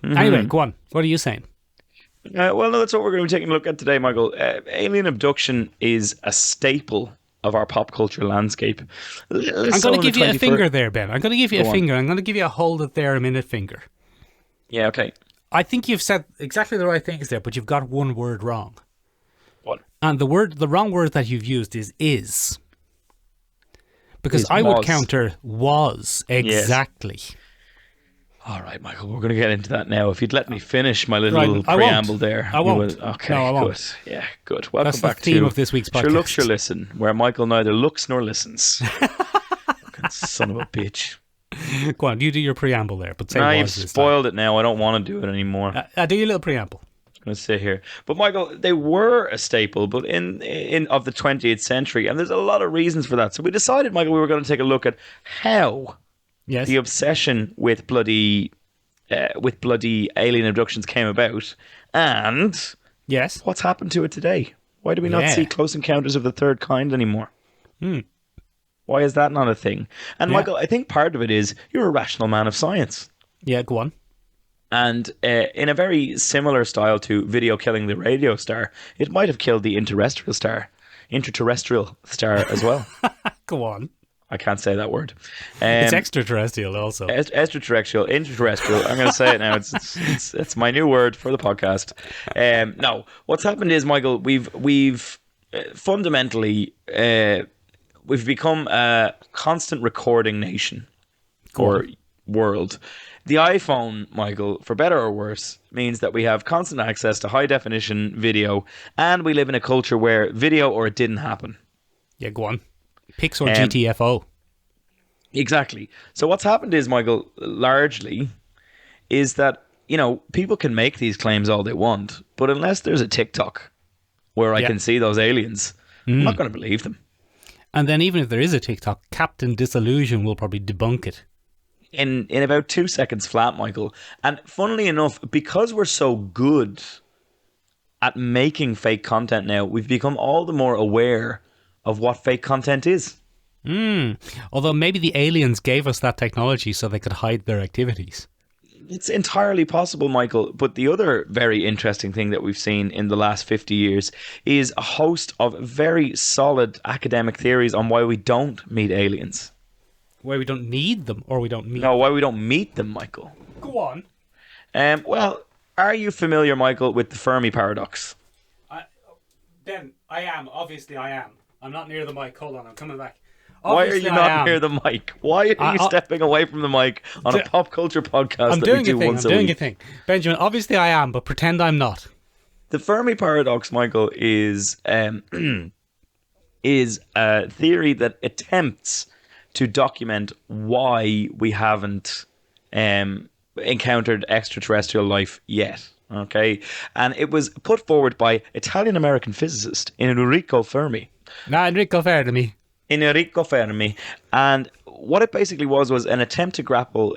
Anyway, go on. What are you saying? Well, no, that's what we're going to be taking a look at today, Michael. Alien abduction is a staple of our pop culture landscape. I'm going to give you a finger there, Ben. I'm going to give you a finger. I'm going to give you a hold it there a minute finger. Yeah, okay. I think you've said exactly the right things there, but you've got one word wrong. What? And the wrong word that you've used is. Because I would counter was. Exactly. Yes. All right, Michael, we're going to get into that now. If you'd let me finish my little preamble there. I won't. Okay, no, I won't. Good. Yeah, good. Welcome That's back the theme to of this week's podcast. Sure Look, Sure Listen, where Michael neither looks nor listens. Fucking son of a bitch. Go on, you do your preamble there. But say you've spoiled it now. I don't want to do it anymore. Do your little preamble. I'm going to sit here. But Michael, they were a staple, but in of the 20th century, and there's a lot of reasons for that. So we decided, Michael, we were going to take a look at how the obsession with bloody alien abductions came about, and what's happened to it today. Why do we not see Close Encounters of the Third Kind anymore? Why is that not a thing? And Michael, I think part of it is you're a rational man of science. Yeah, go on. And in a very similar style to video killing the radio star, it might have killed the interterrestrial star as well. Go on. I can't say that word. It's extraterrestrial also. Extraterrestrial, interterrestrial. I'm going to say it now. It's my new word for the podcast. No, what's happened is, Michael, we've fundamentally we've become a constant recording nation or world. The iPhone, Michael, for better or worse, means that we have constant access to high definition video, and we live in a culture where video or it didn't happen. Yeah, go on. Pixar GTFO. Exactly. So what's happened is, Michael, largely, is that, people can make these claims all they want, but unless there's a TikTok where I can see those aliens, I'm not going to believe them. And then even if there is a TikTok, Captain Disillusion will probably debunk it. In about 2 seconds flat, Michael. And funnily enough, because we're so good at making fake content now, we've become all the more aware of what fake content is. Although maybe the aliens gave us that technology so they could hide their activities. It's entirely possible, Michael. But the other very interesting thing that we've seen in the last 50 years is a host of very solid academic theories on why we don't meet aliens. Why we don't need them, or we don't meet No, why we don't meet them, Michael. Go on. Well, are you familiar, Michael, with the Fermi paradox? Ben, I am. Obviously, I am. I'm not near the mic. Hold on, I'm coming back. Why are you not near the mic? Why are you stepping away from the mic on a pop culture podcast that we do once a week? I'm doing a thing. Benjamin, obviously I am, but pretend I'm not. The Fermi paradox, Michael, is a theory that attempts to document why we haven't encountered extraterrestrial life yet. Okay, and it was put forward by Italian-American physicist Enrico Fermi. Enrico Fermi. And what it basically was an attempt to grapple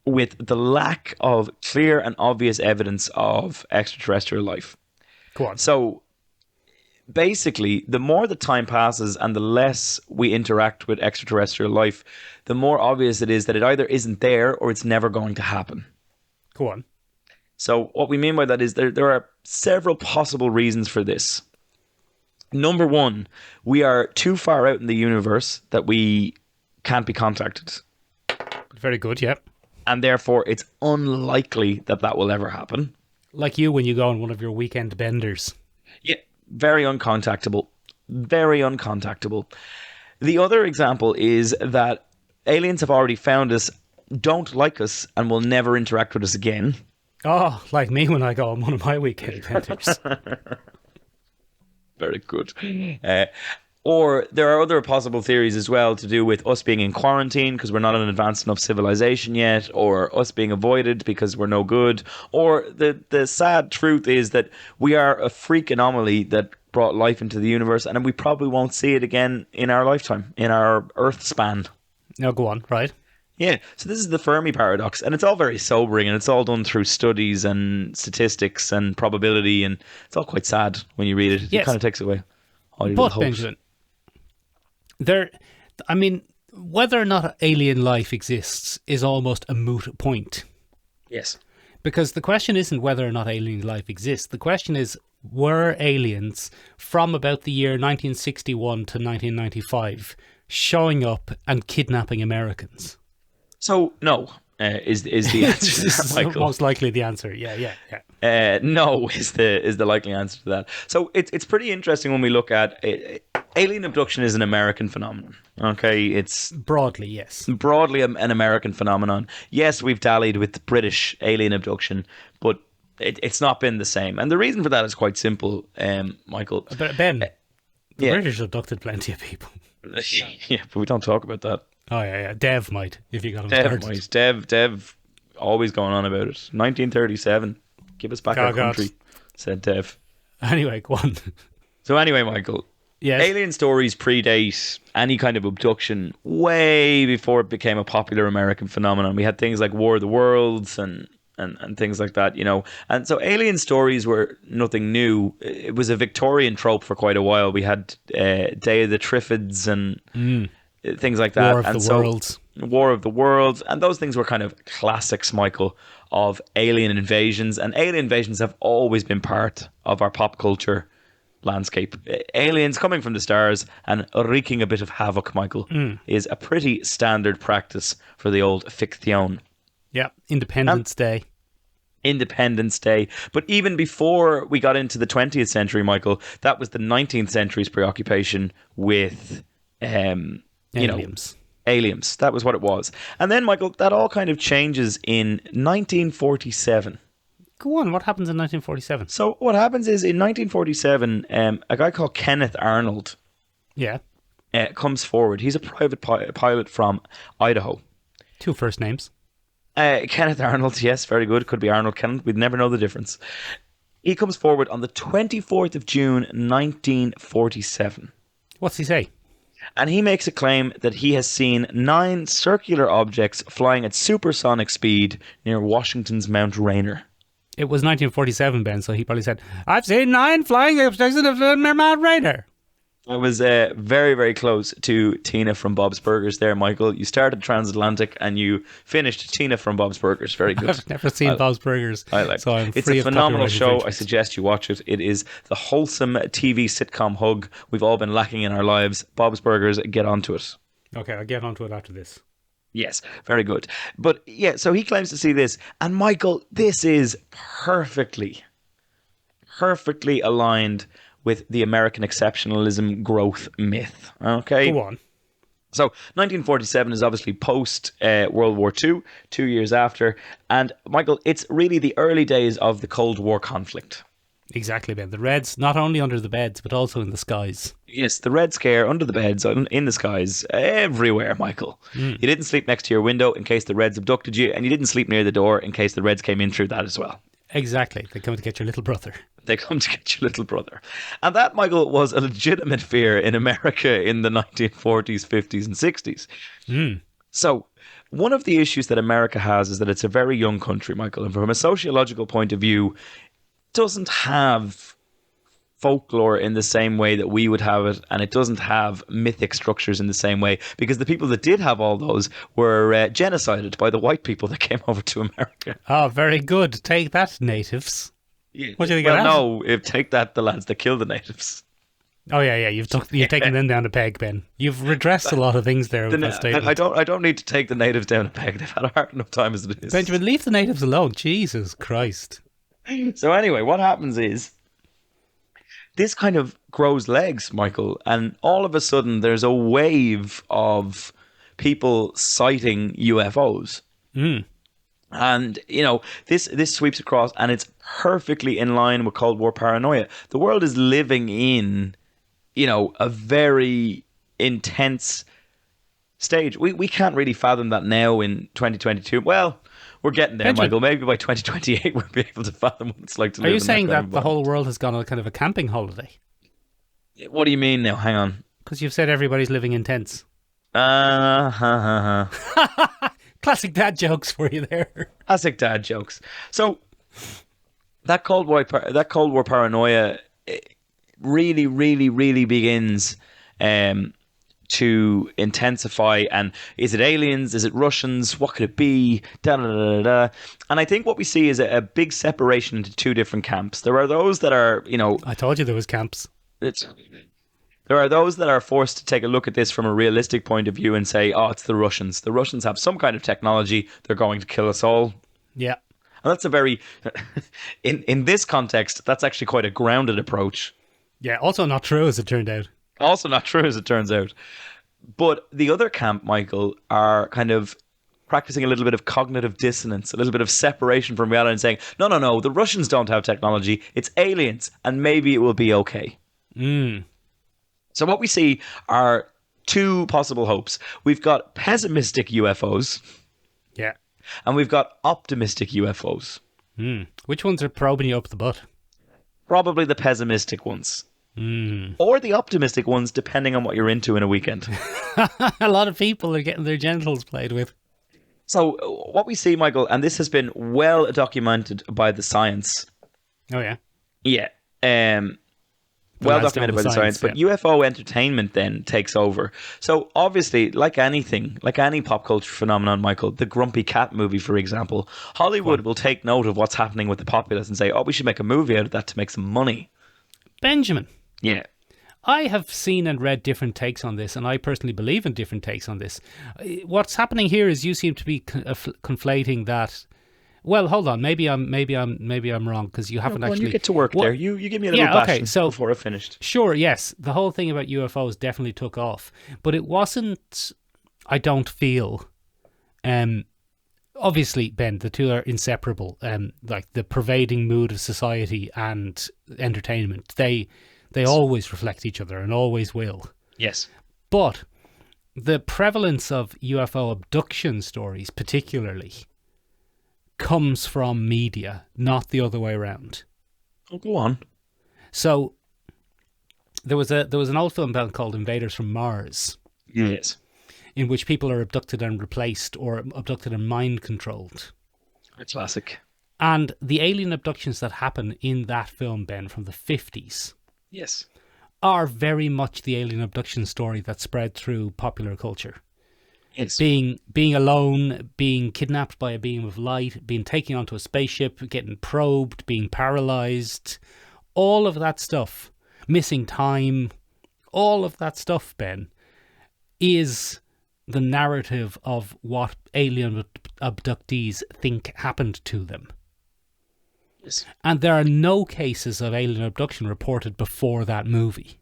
with the lack of clear and obvious evidence of extraterrestrial life. Go on. So basically, the more the time passes and the less we interact with extraterrestrial life, the more obvious it is that it either isn't there or it's never going to happen. Go on. So what we mean by that is there are several possible reasons for this. Number one, we are too far out in the universe that we can't be contacted. Very good, yep. And therefore, it's unlikely that will ever happen. Like you when you go on one of your weekend benders. Yeah, very uncontactable. Very uncontactable. The other example is that aliens have already found us, don't like us, and will never interact with us again. Oh, like me when I go on one of my weekend benders. Very good. Or there are other possible theories as well to do with us being in quarantine because we're not an advanced enough civilization yet, or us being avoided because we're no good. Or the sad truth is that we are a freak anomaly that brought life into the universe, and we probably won't see it again in our lifetime, in our Earth span. Now go on, right? Yeah, so this is the Fermi paradox, and it's all very sobering, and it's all done through studies and statistics and probability, and it's all quite sad when you read it. Yes. It kind of takes away all your little hopes. Benjamin, whether or not alien life exists is almost a moot point. Yes. Because the question isn't whether or not alien life exists. The question is, were aliens from about the year 1961 to 1995 showing up and kidnapping Americans? So, no, is the answer to that, Michael. Most likely the answer, yeah. No is the likely answer to that. So it's pretty interesting when we look at alien abduction is an American phenomenon. Okay, it's broadly, yes, broadly an American phenomenon. Yes, we've dallied with the British alien abduction, but it's not been the same. And the reason for that is quite simple, Michael. But Ben, the British abducted plenty of people. Yeah, but we don't talk about that. Oh yeah. Dev might, if you got him started. Dev, always going on about it. 1937, give us back our country, said Dev. Anyway, go on. So anyway, Michael, yes. Alien stories predate any kind of abduction way before it became a popular American phenomenon. We had things like War of the Worlds and things like that, And so alien stories were nothing new. It was a Victorian trope for quite a while. We had Day of the Triffids and things like that. War of the Worlds. War of the Worlds. And those things were kind of classics, Michael, of alien invasions. And alien invasions have always been part of our pop culture landscape. Aliens coming from the stars and wreaking a bit of havoc, Michael, is a pretty standard practice for the old fiction. Yeah, Independence Day. Independence Day. But even before we got into the 20th century, Michael, that was the 19th century's preoccupation with, Aliens. Aliens. That was what it was. And then, Michael, that all kind of changes in 1947. Go on, what happens in 1947? So what happens is in 1947, a guy called Kenneth Arnold Yeah. comes forward. He's a private pilot from Idaho. 2 first names. Kenneth Arnold, yes, very good. Could be Arnold Kenneth. We'd never know the difference. He comes forward on the 24th of June, 1947. What's he say? And he makes a claim that he has seen 9 circular objects flying at supersonic speed near Washington's Mount Rainier. It was 1947, Ben, so he probably said, I've seen 9 flying objects in Mount Rainier. I was very, very close to Tina from Bob's Burgers there, Michael. You started Transatlantic and you finished Tina from Bob's Burgers. Very good. I've never seen Bob's Burgers, so I'm it's free a of phenomenal copyright show. I infringement. suggest you watch it. It is the wholesome TV sitcom hug we've all been lacking in our lives. Bob's Burgers, get onto it. Okay, I'll get onto it after this. Yes, very good. But yeah, so he claims to see this. And Michael, this is perfectly aligned with the American exceptionalism growth myth. Okay? Go on. So 1947 is obviously post World War II, 2 years after. And Michael, it's really the early days of the Cold War conflict. Exactly, Ben. The Reds, not only under the beds, but also in the skies. Yes, the Red Scare under the beds, in the skies, everywhere, Michael. You didn't sleep next to your window in case the Reds abducted you, and you didn't sleep near the door in case the Reds came in through that as well. Exactly. They come to get your little brother. They come to get your little brother. And that, Michael, was a legitimate fear in America in the 1940s, 50s, and 60s. So, one of the issues that America has is that it's a very young country, Michael, and from a sociological point of view, doesn't have folklore in the same way that we would have it, and it doesn't have mythic structures in the same way, because the people that did have all those were genocided by the white people that came over to America. Oh, very good. Take that, natives. Yeah. What do you think of that? No, take that, the lads that killed the natives. Oh, yeah. You've taken them down a peg, Ben. You've redressed a lot of things there with that statement. I don't need to take the natives down a peg. They've had a hard enough time as it is. Benjamin, leave the natives alone. Jesus Christ. So anyway, what happens is this kind of grows legs, Michael, and all of a sudden there's a wave of people citing UFOs. And, this sweeps across, and it's perfectly in line with Cold War paranoia. The world is living in, a very intense stage. We can't really fathom that now in 2022. Well, we're getting there, Benjamin, Michael. Maybe by 2028 we'll be able to fathom what it's like to live in Are you saying kind that of the whole environment. world has gone on kind of a camping holiday? What do you mean now? Hang on. Because you've said everybody's living in tents. Uh-huh. Classic dad jokes for you there. Classic dad jokes. So that Cold War paranoia really, really, really begins to intensify. And is it aliens? Is it Russians? What could it be? Da da da da da. And I think what we see is a big separation into 2 different camps. There are those that are, I told you there was camps. There are those that are forced to take a look at this from a realistic point of view and say, oh, it's the Russians. The Russians have some kind of technology. They're going to kill us all. Yeah. And that's a very, in this context, that's actually quite a grounded approach. Yeah, also not true as it turned out. Also not true, as it turns out. But the other camp, Michael, are kind of practicing a little bit of cognitive dissonance, a little bit of separation from reality and saying, no, the Russians don't have technology. It's aliens, and maybe it will be okay. So what we see are 2 possible hopes. We've got pessimistic UFOs. Yeah. And we've got optimistic UFOs. Which ones are probing you up the butt? Probably the pessimistic ones. Or the optimistic ones, depending on what you're into in a weekend. A lot of people are getting their genitals played with. So what we see, Michael, and this has been well documented by the science. Oh, yeah. Yeah. well documented by the science, but yeah. UFO entertainment then takes over. So obviously, like anything, like any pop culture phenomenon, Michael, the Grumpy Cat movie, for example, Hollywood will take note of what's happening with the populace and say, oh, we should make a movie out of that to make some money. Benjamin, Yeah. I have seen and read different takes on this, and I personally believe in different takes on this. What's happening here is you seem to be conflating that. Well, hold on. Maybe I'm wrong because you haven't actually. You get to work there. You give me a little bastion before I finished. Sure, yes, the whole thing about UFOs definitely took off, but it wasn't. I don't feel. Obviously, Ben, the two are inseparable. Like the pervading mood of society and entertainment, they always reflect each other and always will. Yes. But the prevalence of UFO abduction stories, particularly, comes from media, not the other way around. Oh, go on. So there was an old film called Invaders from Mars. Yes. In which people are abducted and replaced, or abducted and mind controlled. A classic. And the alien abductions that happen in that film, Ben, from the 50s, yes, are very much the alien abduction story that spread through popular culture. Yes. Being alone, being kidnapped by a beam of light, being taken onto a spaceship, getting probed, being paralyzed, all of that stuff, missing time, all of that stuff, Ben, is the narrative of what alien abductees think happened to them. Yes. And there are no cases of alien abduction reported before that movie.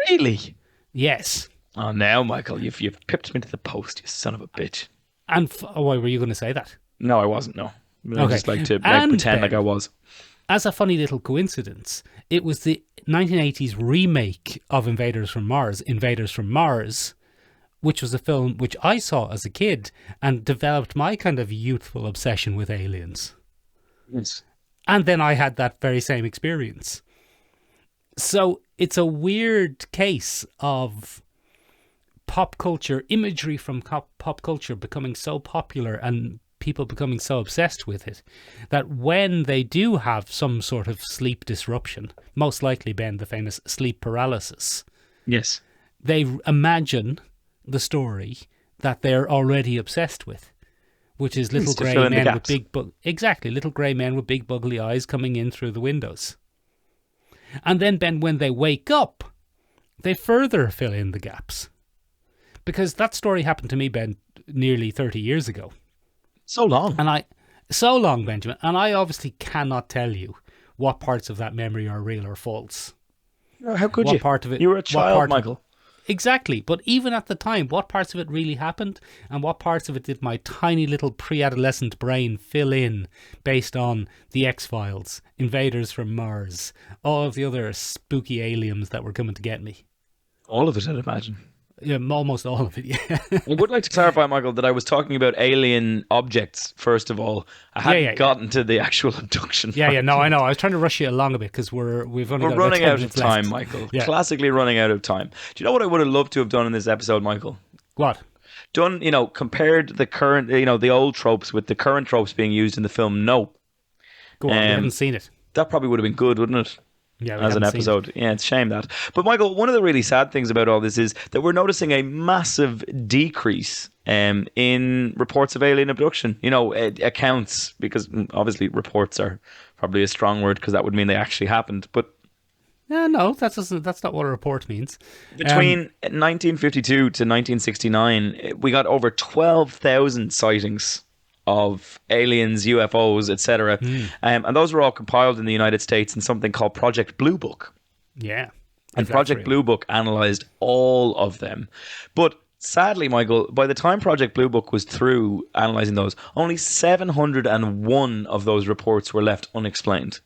Really? Yes. Oh, now, Michael, you've pipped me to the post, you son of a bitch. And why were you going to say that? No, I wasn't, no. I Okay. just like to And pretend Ben, like I was. As a funny little coincidence, it was the 1980s remake of Invaders from Mars, which was a film which I saw as a kid and developed my kind of youthful obsession with aliens. Yes. And then I had that very same experience. So it's a weird case of pop culture, imagery from pop culture becoming so popular and people becoming so obsessed with it that when they do have some sort of sleep disruption, most likely, Ben, the famous sleep paralysis, Yes. they imagine the story that they're already obsessed with, which is little grey men with little grey men with big buggly eyes coming in through the windows. And then, Ben, when they wake up, they further fill in the gaps. Because that story happened to me, Ben, nearly 30 years ago. So long. So long, Benjamin. And I obviously cannot tell you what parts of that memory are real or false. How could what you? Part of it, you were a child, Michael. Exactly. But even at the time, what parts of it really happened and what parts of it did my tiny little pre-adolescent brain fill in based on The X-Files, Invaders from Mars, all of the other spooky aliens that were coming to get me? All of it, I'd imagine. Yeah, almost all of it, yeah. I would like to clarify, Michael, that I was talking about alien objects, first of all. I hadn't gotten to the actual abduction. No, I know. I was trying to rush you along a bit because we're running out of time, Michael. Yeah. Classically running out of time. Do you know what I would have loved to have done in this episode, Michael? What? Done, compared the current, the old tropes with the current tropes being used in the film No. Go on, we haven't seen it. That probably would have been good, wouldn't it? Yeah, as an episode. Yeah, it's a shame that. But Michael, one of the really sad things about all this is that we're noticing a massive decrease in reports of alien abduction. Accounts, because obviously reports are probably a strong word because that would mean they actually happened. But no, that's not what a report means. Between 1952 to 1969, we got over 12,000 sightings of aliens, UFOs, etc. And those were all compiled in the United States in something called Project Blue Book. Yeah. And Project Blue Book analysed all of them. But sadly, Michael, by the time Project Blue Book was through analysing those, only 701 of those reports were left unexplained.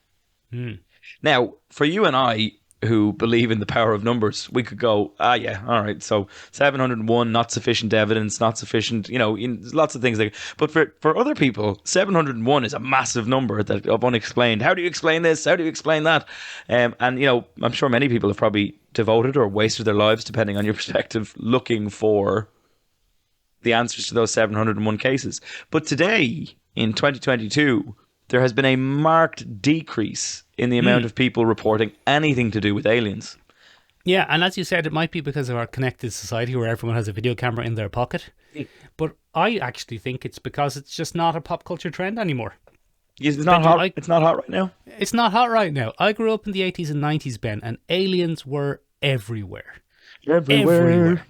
Now, for you and I, who believe in the power of numbers, we could go, all right, so 701, not sufficient evidence, not sufficient, there's lots of things. But for other people, 701 is a massive number of unexplained. How do you explain this? How do you explain that? And, I'm sure many people have probably devoted or wasted their lives, depending on your perspective, looking for the answers to those 701 cases. But today, in 2022, there has been a marked decrease in the amount of people reporting anything to do with aliens. Yeah, and as you said, it might be because of our connected society where everyone has a video camera in their pocket. But I actually think it's because it's just not a pop culture trend anymore. It's not hot. It's not hot right now. It's not hot right now. I grew up in the 80s and 90s, Ben, and aliens were everywhere. Everywhere.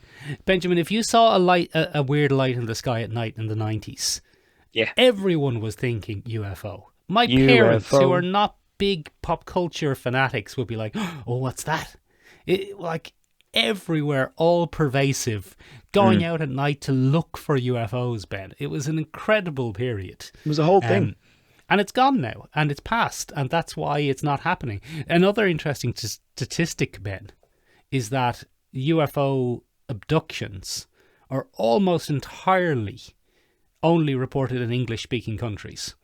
Benjamin, if you saw a weird light in the sky at night in the 90s, Yeah. everyone was thinking UFO. My UFO. parents, who are not big pop culture fanatics, would be like, oh, what's that? Like everywhere, all pervasive, going out at night to look for UFOs, Ben. It was an incredible period. It was a whole thing. And it's gone now, and it's past, and that's why it's not happening. Another interesting statistic, Ben, is that UFO abductions are almost entirely only reported in English-speaking countries.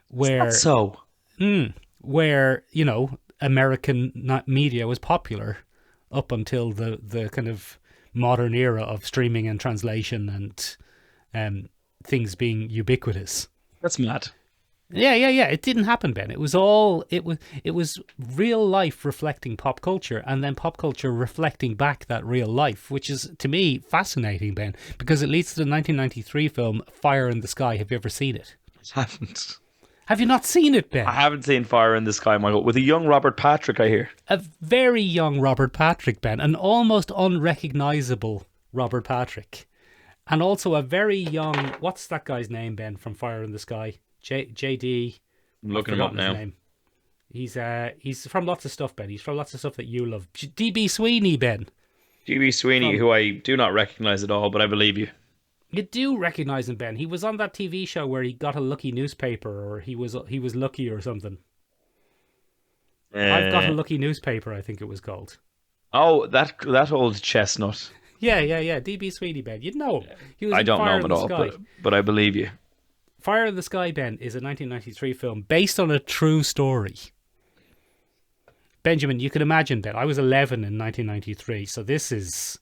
Where, So, where, you know, American media was popular up until the kind of modern era of streaming and translation and things being ubiquitous. that's mad. Yeah. It didn't happen, Ben. It was real life reflecting pop culture, and then pop culture reflecting back that real life, which is to me fascinating, Ben, because it leads to the 1993 film Fire in the Sky. Have you ever seen it? I haven't. Have you not seen it, Ben? I haven't seen Fire in the Sky, Michael. With a young Robert Patrick, I hear. A very young Robert Patrick, Ben, an almost unrecognisable Robert Patrick, and also a very young. What's that guy's name, Ben, from Fire in the Sky? JD. I'm looking him up now. Name. He's from lots of stuff, Ben. He's from lots of stuff that you love. DB Sweeney, Ben. GB Sweeney, who I do not recognise at all, but I believe you. You do recognise him, Ben. He was on that TV show where he got a lucky newspaper, or he was lucky or something. I've got a lucky newspaper, I think it was called. Oh, that old chestnut. Yeah. DB Sweeney, Ben. You'd know him. He was I in don't Fire know in him at the all, Sky. but I believe you. Fire in the Sky, Ben, is a 1993 film based on a true story. Benjamin, you can imagine, Ben, I was 11 in 1993, so this is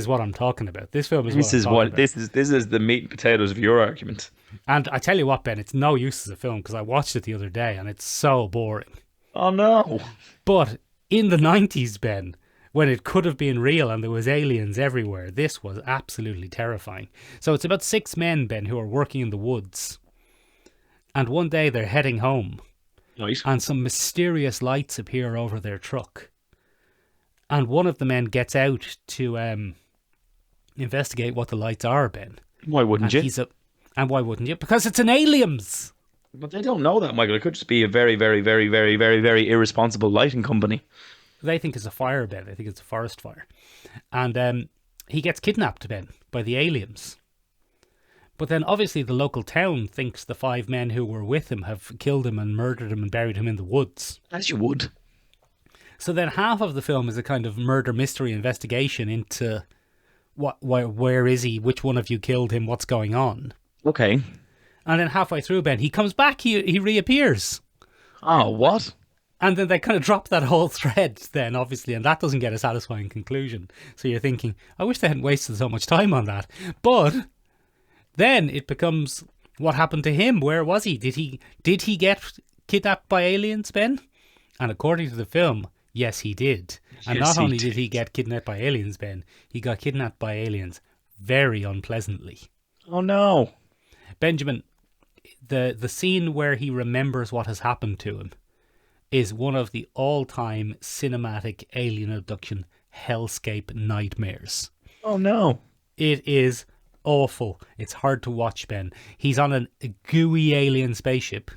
what I'm talking about. This film is This is the meat and potatoes of your argument. And I tell you what, Ben, it's no use as a film because I watched it the other day and it's so boring. Oh no! But in the 90s, Ben, when it could have been real and there was aliens everywhere, this was absolutely terrifying. So it's about 6 men, Ben, who are working in the woods. And one day they're heading home. Nice. And some mysterious lights appear over their truck. And one of the men gets out to investigate what the lights are, Ben. Why wouldn't you? And why wouldn't you? Because it's an aliens. But they don't know that, Michael. It could just be a very, very, very, very, very, very irresponsible lighting company. They think it's a fire, Ben. They think it's a forest fire. And he gets kidnapped, Ben, by the aliens. But then obviously the local town thinks the 5 men who were with him have killed him and murdered him and buried him in the woods. As you would. So then half of the film is a kind of murder mystery investigation into where is he, which one of you killed him, what's going on. Okay. And then halfway through, Ben, he comes back, he reappears. Oh, what? And then they kind of drop that whole thread then, obviously, and that doesn't get a satisfying conclusion. So you're thinking, I wish they hadn't wasted so much time on that. But then it becomes, what happened to him? Where was he? Did he get kidnapped by aliens, Ben? And according to the film, yes, he did. And Yes, not he only did did. he get kidnapped by aliens, Ben, he got kidnapped by aliens very unpleasantly. Oh no. Benjamin, the scene where he remembers what has happened to him is one of the all-time cinematic alien abduction hellscape nightmares. Oh no. It is awful. It's hard to watch, Ben. He's on a gooey alien spaceship.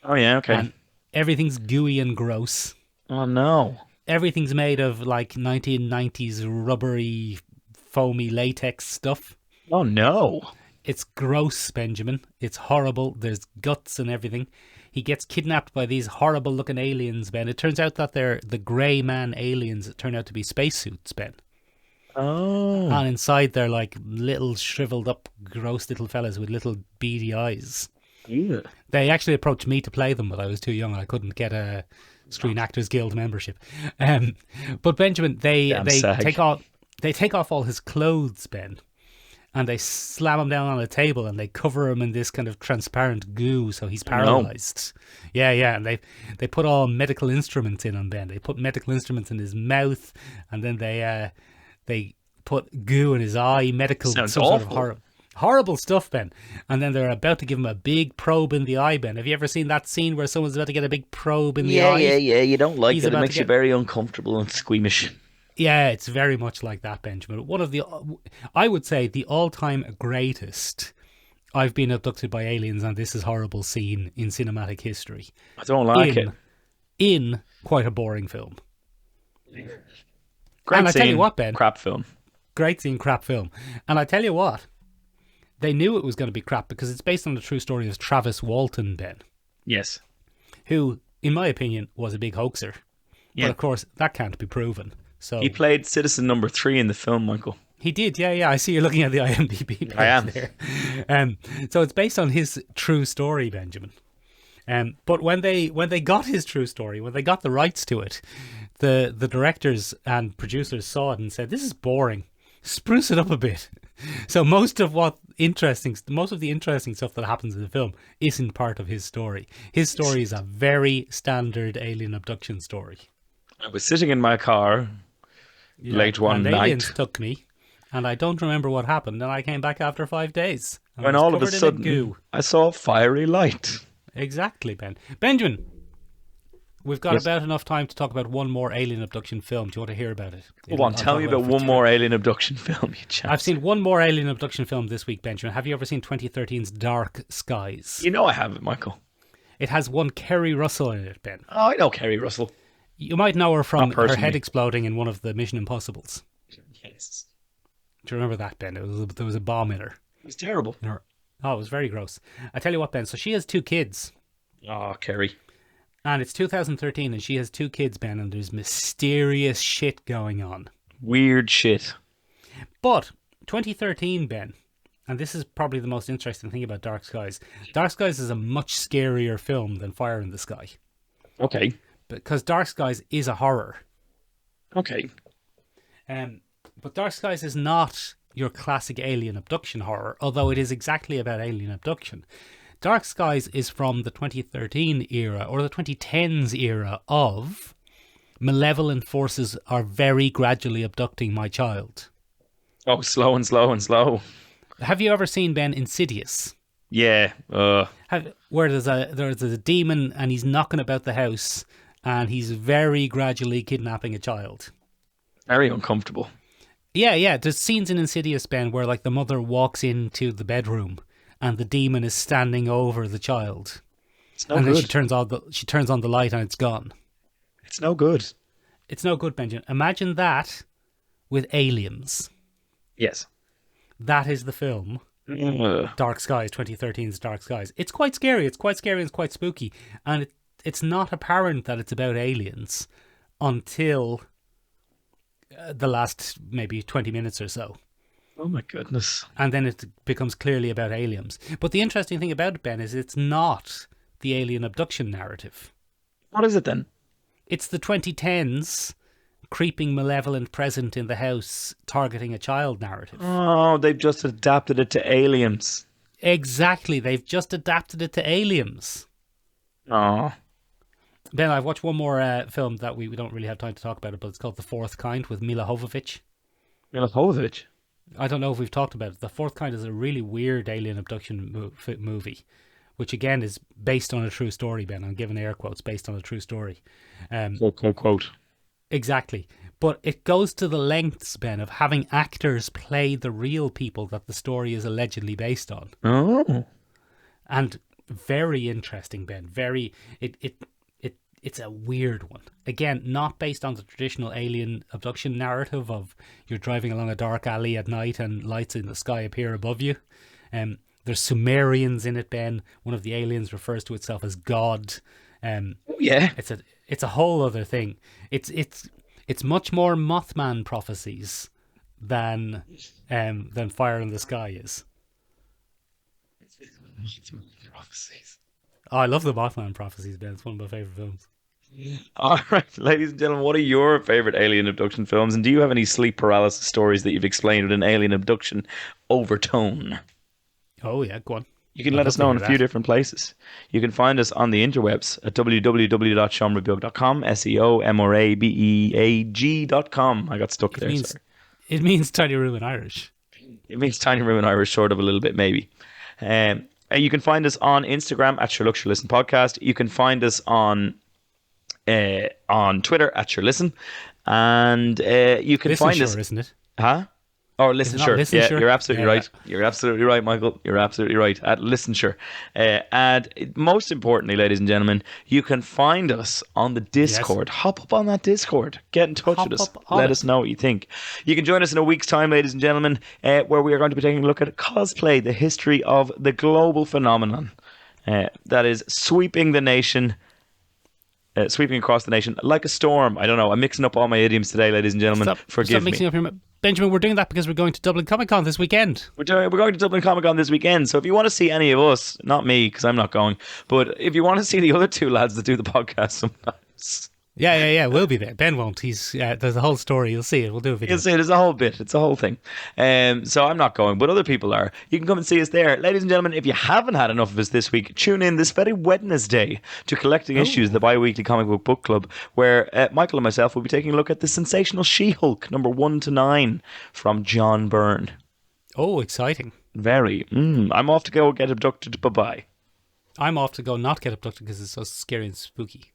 Oh yeah, okay. And everything's gooey and gross. Oh no. Everything's made of like 1990s rubbery, foamy latex stuff. Oh no. It's gross, Benjamin. It's horrible. There's guts and everything. He gets kidnapped by these horrible looking aliens, Ben. It turns out that they're the grey man aliens that turn out to be spacesuits, Ben. Oh. And inside they're like little shriveled up, gross little fellas with little beady eyes. Yeah. They actually approached me to play them, but I was too young and I couldn't get a Screen Actors Guild membership. But Benjamin, they Damn sag. take off all his clothes, Ben. and they slam him down on a table and they cover him in this kind of transparent goo, so he's no. paralyzed. Yeah, and they put all medical instruments in on Ben. They put medical instruments in his mouth, and then they put goo in his eye. Sounds some awful. sort of horrible stuff, Ben. And then they're about to give him a big probe in the eye, Ben. Have you ever seen that scene where someone's about to get a big probe in the eye? Yeah. You don't like He's it. It about makes to you get- very uncomfortable and squeamish. Yeah, it's very much like that, Benjamin. I would say the all-time greatest I've been abducted by aliens and this is horrible scene in cinematic history. I don't like it. In quite a boring film. Great and I scene, tell you what, Ben. crap film. Great scene, crap film. And I tell you what, they knew it was going to be crap because it's based on the true story of Travis Walton, Ben, Yes. who, in my opinion, was a big hoaxer. Yeah. But of course, that can't be proven. So He played Citizen Number 3 in the film, Michael. He did, yeah. I see you're looking at the IMDb page I am. there. So it's based on his true story, Benjamin. But when they got his true story, when they got the rights to it, the directors and producers saw it and said, "This is boring. Spruce it up a bit." So most of the interesting stuff that happens in the film isn't part of his story. His story is a very standard alien abduction story. I was sitting in my car late one and night aliens took me, and I don't remember what happened. And I came back after 5 days. And I when was all of a covered in sudden goo. I saw a fiery light. Exactly, Ben. Benjamin, we've got Yes. about enough time to talk about one more alien abduction film. Do you want to hear about it? Go on, I'll tell talk me it about for one two- more alien abduction film, you chap. I've seen one more alien abduction film this week, Benjamin. Have you ever seen 2013's Dark Skies? You know I haven't, Michael. It has one Kerry Russell in it, Ben. Oh, I know Kerry Russell. You might know her from Not her personally. head exploding in one of the Mission Impossibles. Yes. Do you remember that, Ben? There was a bomb in her. It was terrible. Oh, it was very gross. I tell you what, Ben. So she has 2 kids. Oh, Kerry. And it's 2013 and she has 2 kids, Ben, and there's mysterious shit going on. Weird shit. But 2013, Ben, and this is probably the most interesting thing about Dark Skies. Dark Skies is a much scarier film than Fire in the Sky. Okay. Because Dark Skies is a horror. Okay. But Dark Skies is not your classic alien abduction horror, although it is exactly about alien abduction. Dark Skies is from the 2013 era, or the 2010s era of malevolent forces are very gradually abducting my child. Oh, slow and slow and slow. Have you ever seen, Ben, Insidious? Yeah. Where there's a demon and he's knocking about the house and he's very gradually kidnapping a child. Very uncomfortable. Yeah. There's scenes in Insidious, Ben, where like the mother walks into the bedroom and the demon is standing over the child. It's no and then good. she turns on the light and it's gone. It's no good. It's no good, Benjamin. Imagine that with aliens. Yes. That is the film. Dark Skies, 2013's Dark Skies. It's quite scary. It's quite scary and it's quite spooky. And it's not apparent that it's about aliens until the last maybe 20 minutes or so. Oh my goodness. And then it becomes clearly about aliens. But the interesting thing about it, Ben, is it's not the alien abduction narrative. What is it then? It's the 2010s creeping malevolent present in the house targeting a child narrative. Oh, they've just adapted it to aliens. Exactly. They've just adapted it to aliens. Oh. Ben, I've watched one more film that we don't really have time to talk about it, but it's called The Fourth Kind with Mila Jovovich. Mila Jovovich? I don't know if we've talked about it. The Fourth Kind is a really weird alien abduction movie, which again is based on a true story, Ben. I'm giving air quotes, based on a true story. Quote. Exactly. But it goes to the lengths, Ben, of having actors play the real people that the story is allegedly based on. Oh. And very interesting, Ben. It's a weird one. Again, not based on the traditional alien abduction narrative of you're driving along a dark alley at night and lights in the sky appear above you. There's Sumerians in it, Ben. One of the aliens refers to itself as God. Oh, yeah. It's a whole other thing. It's much more Mothman prophecies than Fire in the Sky is. Prophecies. Oh, I love the Mothman prophecies, Ben. It's one of my favorite films. All right, ladies and gentlemen, what are your favorite alien abduction films? And do you have any sleep paralysis stories that you've explained with an alien abduction overtone? Oh, yeah, go on. You can I'd let love us to know in hear a few that. different places. You can find us on the interwebs at www.seomrabeag.com, seomrabeag.com. I got stuck It there, means sorry. it means tiny room in Irish. It means tiny room in Irish, short of a little bit, maybe. You can find us on Instagram at Sure Look, Sure Listen Podcast. You can find us on Twitter at Sure Listen. And you can Listen find sure, us... isn't it? Huh? Or Is Listen it not Sure. Listen Yeah, Sure? you're absolutely Yeah, right. yeah. You're absolutely right, Michael. You're absolutely right. At Listen Sure. And most importantly, ladies and gentlemen, you can find us on the Yes. Discord. Hop up on that Discord. Get in touch with Hop us. up on Let it. us know what you think. You can join us in a week's time, ladies and gentlemen, where we are going to be taking a look at cosplay, the history of the global phenomenon that is sweeping the nation. Sweeping across the nation like a storm. I don't know. I'm mixing up all my idioms today, ladies and gentlemen. Stop Forgive me. mixing up your... Benjamin, we're doing that because we're going to Dublin Comic Con this weekend. We're going to Dublin Comic Con this weekend. So if you want to see any of us, not me because I'm not going, but if you want to see the other two lads that do the podcast sometimes, Yeah. We'll be there. Ben won't. There's a whole story. You'll see it. We'll do a video. you'll see there's a whole bit. It's a whole thing. So I'm not going, but other people are. You can come and see us there. Ladies and gentlemen, if you haven't had enough of us this week, tune in this very Wednesday to Collecting Issues, the bi-weekly comic book club, where Michael and myself will be taking a look at the sensational She-Hulk, number 1 to 9, from John Byrne. Oh, exciting. Very. I'm off to go get abducted. Bye-bye. I'm off to go not get abducted because it's so scary and spooky.